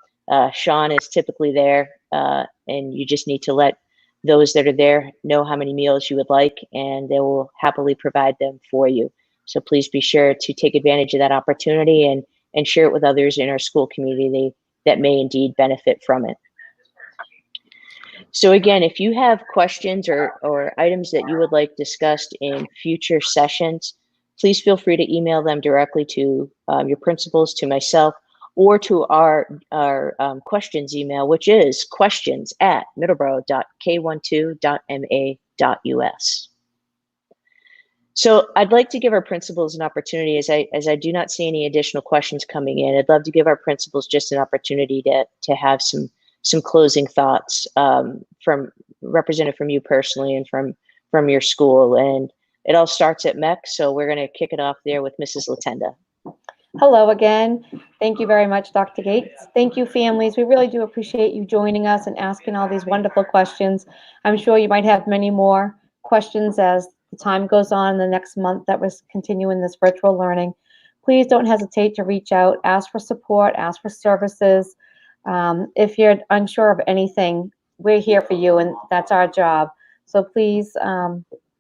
[SPEAKER 1] Sean is typically there, and you just need to let those that are there know how many meals you would like, and they will happily provide them for you. So please be sure to take advantage of that opportunity and share it with others in our school community that may indeed benefit from it. So again, if you have questions or items that you would like discussed in future sessions, please feel free to email them directly to your principals, to myself, or to our questions email, which is questions@middleborough.k12.ma.us. So I'd like to give our principals an opportunity, as I do not see any additional questions coming in. I'd love to give our principals just an opportunity to have some closing thoughts from represented from you personally and from your school. And it all starts at MEC, so we're going to kick it off there with Mrs. Latenda.
[SPEAKER 2] Hello again. Thank you very much, Dr. Gates. Thank you, families. We really do appreciate you joining us and asking all these wonderful questions. I'm sure you might have many more questions as the time goes on in the next month that we're continuing this virtual learning. Please don't hesitate to reach out, ask for support, ask for services. If you're unsure of anything, we're here for you, and that's our job. So please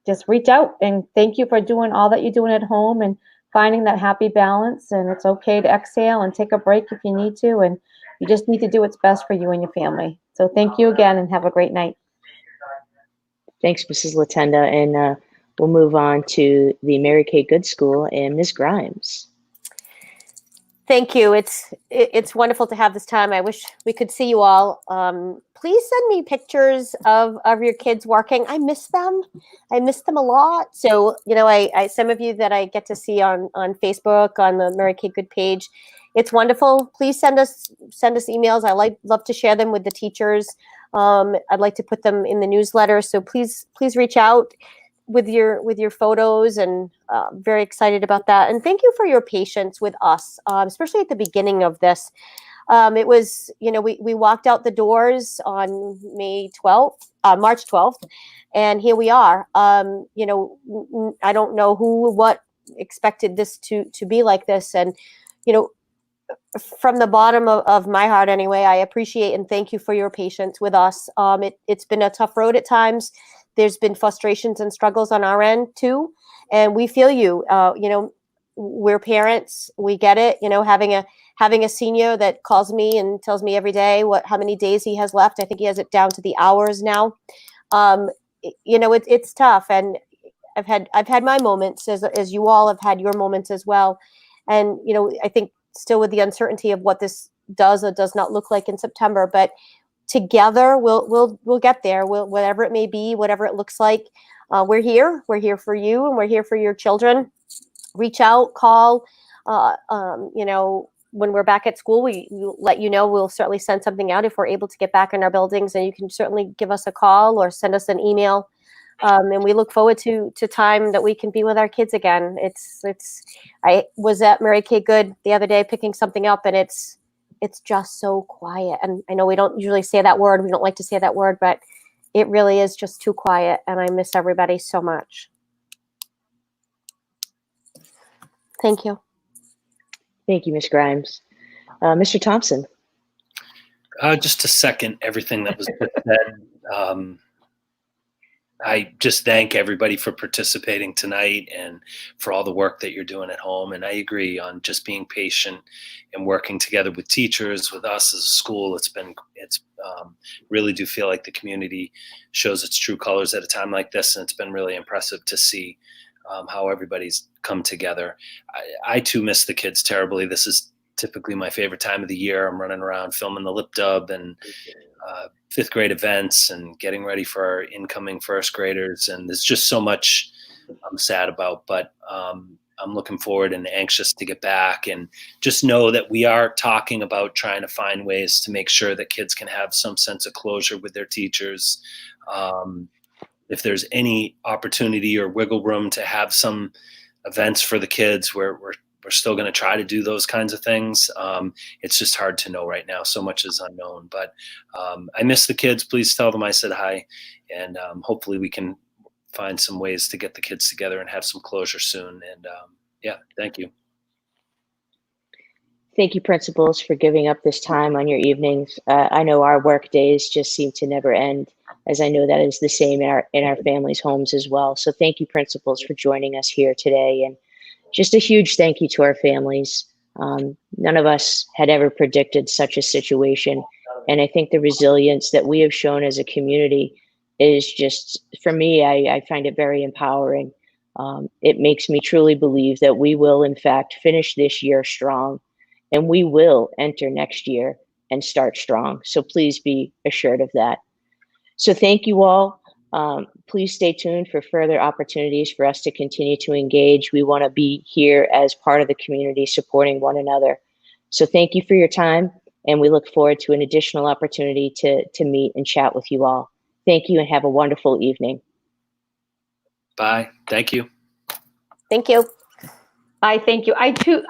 [SPEAKER 2] just reach out, and thank you for doing all that you're doing at home and finding that happy balance. And it's okay to exhale and take a break if you need to, and you just need to do what's best for you and your family. So thank you again, and have a great night.
[SPEAKER 1] Thanks, Mrs. Latenda. And we'll move on to the Mary Kay Good School and Ms. Grimes.
[SPEAKER 4] Thank you. It's wonderful to have this time. I wish we could see you all. Please send me pictures of your kids working. I miss them. I miss them a lot. So, I some of you that I get to see on Facebook, on the Mary Kay Good page, it's wonderful. Please send us emails. Love to share them with the teachers. I'd like to put them in the newsletter. So please reach out with your photos, and very excited about that. And thank you for your patience with us, especially at the beginning of this. It was, we walked out the doors on March 12th, and here we are. I don't know what expected this to be like this. And, from the bottom of my heart anyway, I appreciate and thank you for your patience with us. It's been a tough road at times. There's been frustrations and struggles on our end too. And we feel you. We're parents. We get it. Having a senior that calls me and tells me every day how many days he has left. I think he has it down to the hours now. It's tough. And I've had my moments, as you all have had your moments as well. And, I think still with the uncertainty of what this does or does not look like in September, but together we'll get there. Whatever it may be, whatever it looks like, we're here for you, and we're here for your children. Reach out, call, when we're back at school, we'll let you know. We'll certainly send something out if we're able to get back in our buildings, and you can certainly give us a call or send us an email. And we look forward to time that we can be with our kids again. I was at Mary Kay Good the other day picking something up, and it's just so quiet. And I know we don't usually say that word. We don't like to say that word, but it really is just too quiet. And I miss everybody so much. Thank you.
[SPEAKER 1] Thank you, Ms. Grimes. Mr. Thompson.
[SPEAKER 3] Just to second everything that was said. I just thank everybody for participating tonight and for all the work that you're doing at home. And I agree on just being patient and working together with teachers, with us as a school. It's really do feel like the community shows its true colors at a time like this. And it's been really impressive to see how everybody's come together. I too miss the kids terribly. This is typically my favorite time of the year. I'm running around filming the lip dub and fifth grade events and getting ready for our incoming first graders. And there's just so much I'm sad about, but I'm looking forward and anxious to get back, and just know that we are talking about trying to find ways to make sure that kids can have some sense of closure with their teachers. If there's any opportunity or wiggle room to have some events for the kids, we're still going to try to do those kinds of things. It's just hard to know right now. So much is unknown, but I miss the kids. Please tell them I said hi, and hopefully we can find some ways to get the kids together and have some closure soon. And yeah, thank you.
[SPEAKER 1] Thank you, principals, for giving up this time on your evenings. I know our work days just seem to never end, as I know that is the same in our families' homes as well. So thank you, principals, for joining us here today. And just a huge thank you to our families. None of us had ever predicted such a situation. And I think the resilience that we have shown as a community is just, for me, I find it very empowering. It makes me truly believe that we will, in fact, finish this year strong, and we will enter next year and start strong. So please be assured of that. So thank you all. Please stay tuned for further opportunities for us to continue to engage. We want to be here as part of the community, supporting one another. So thank you for your time, and we look forward to an additional opportunity to meet and chat with you all. Thank you and have a wonderful evening.
[SPEAKER 3] Bye. Thank you.
[SPEAKER 4] Thank you.
[SPEAKER 2] I thank you. I too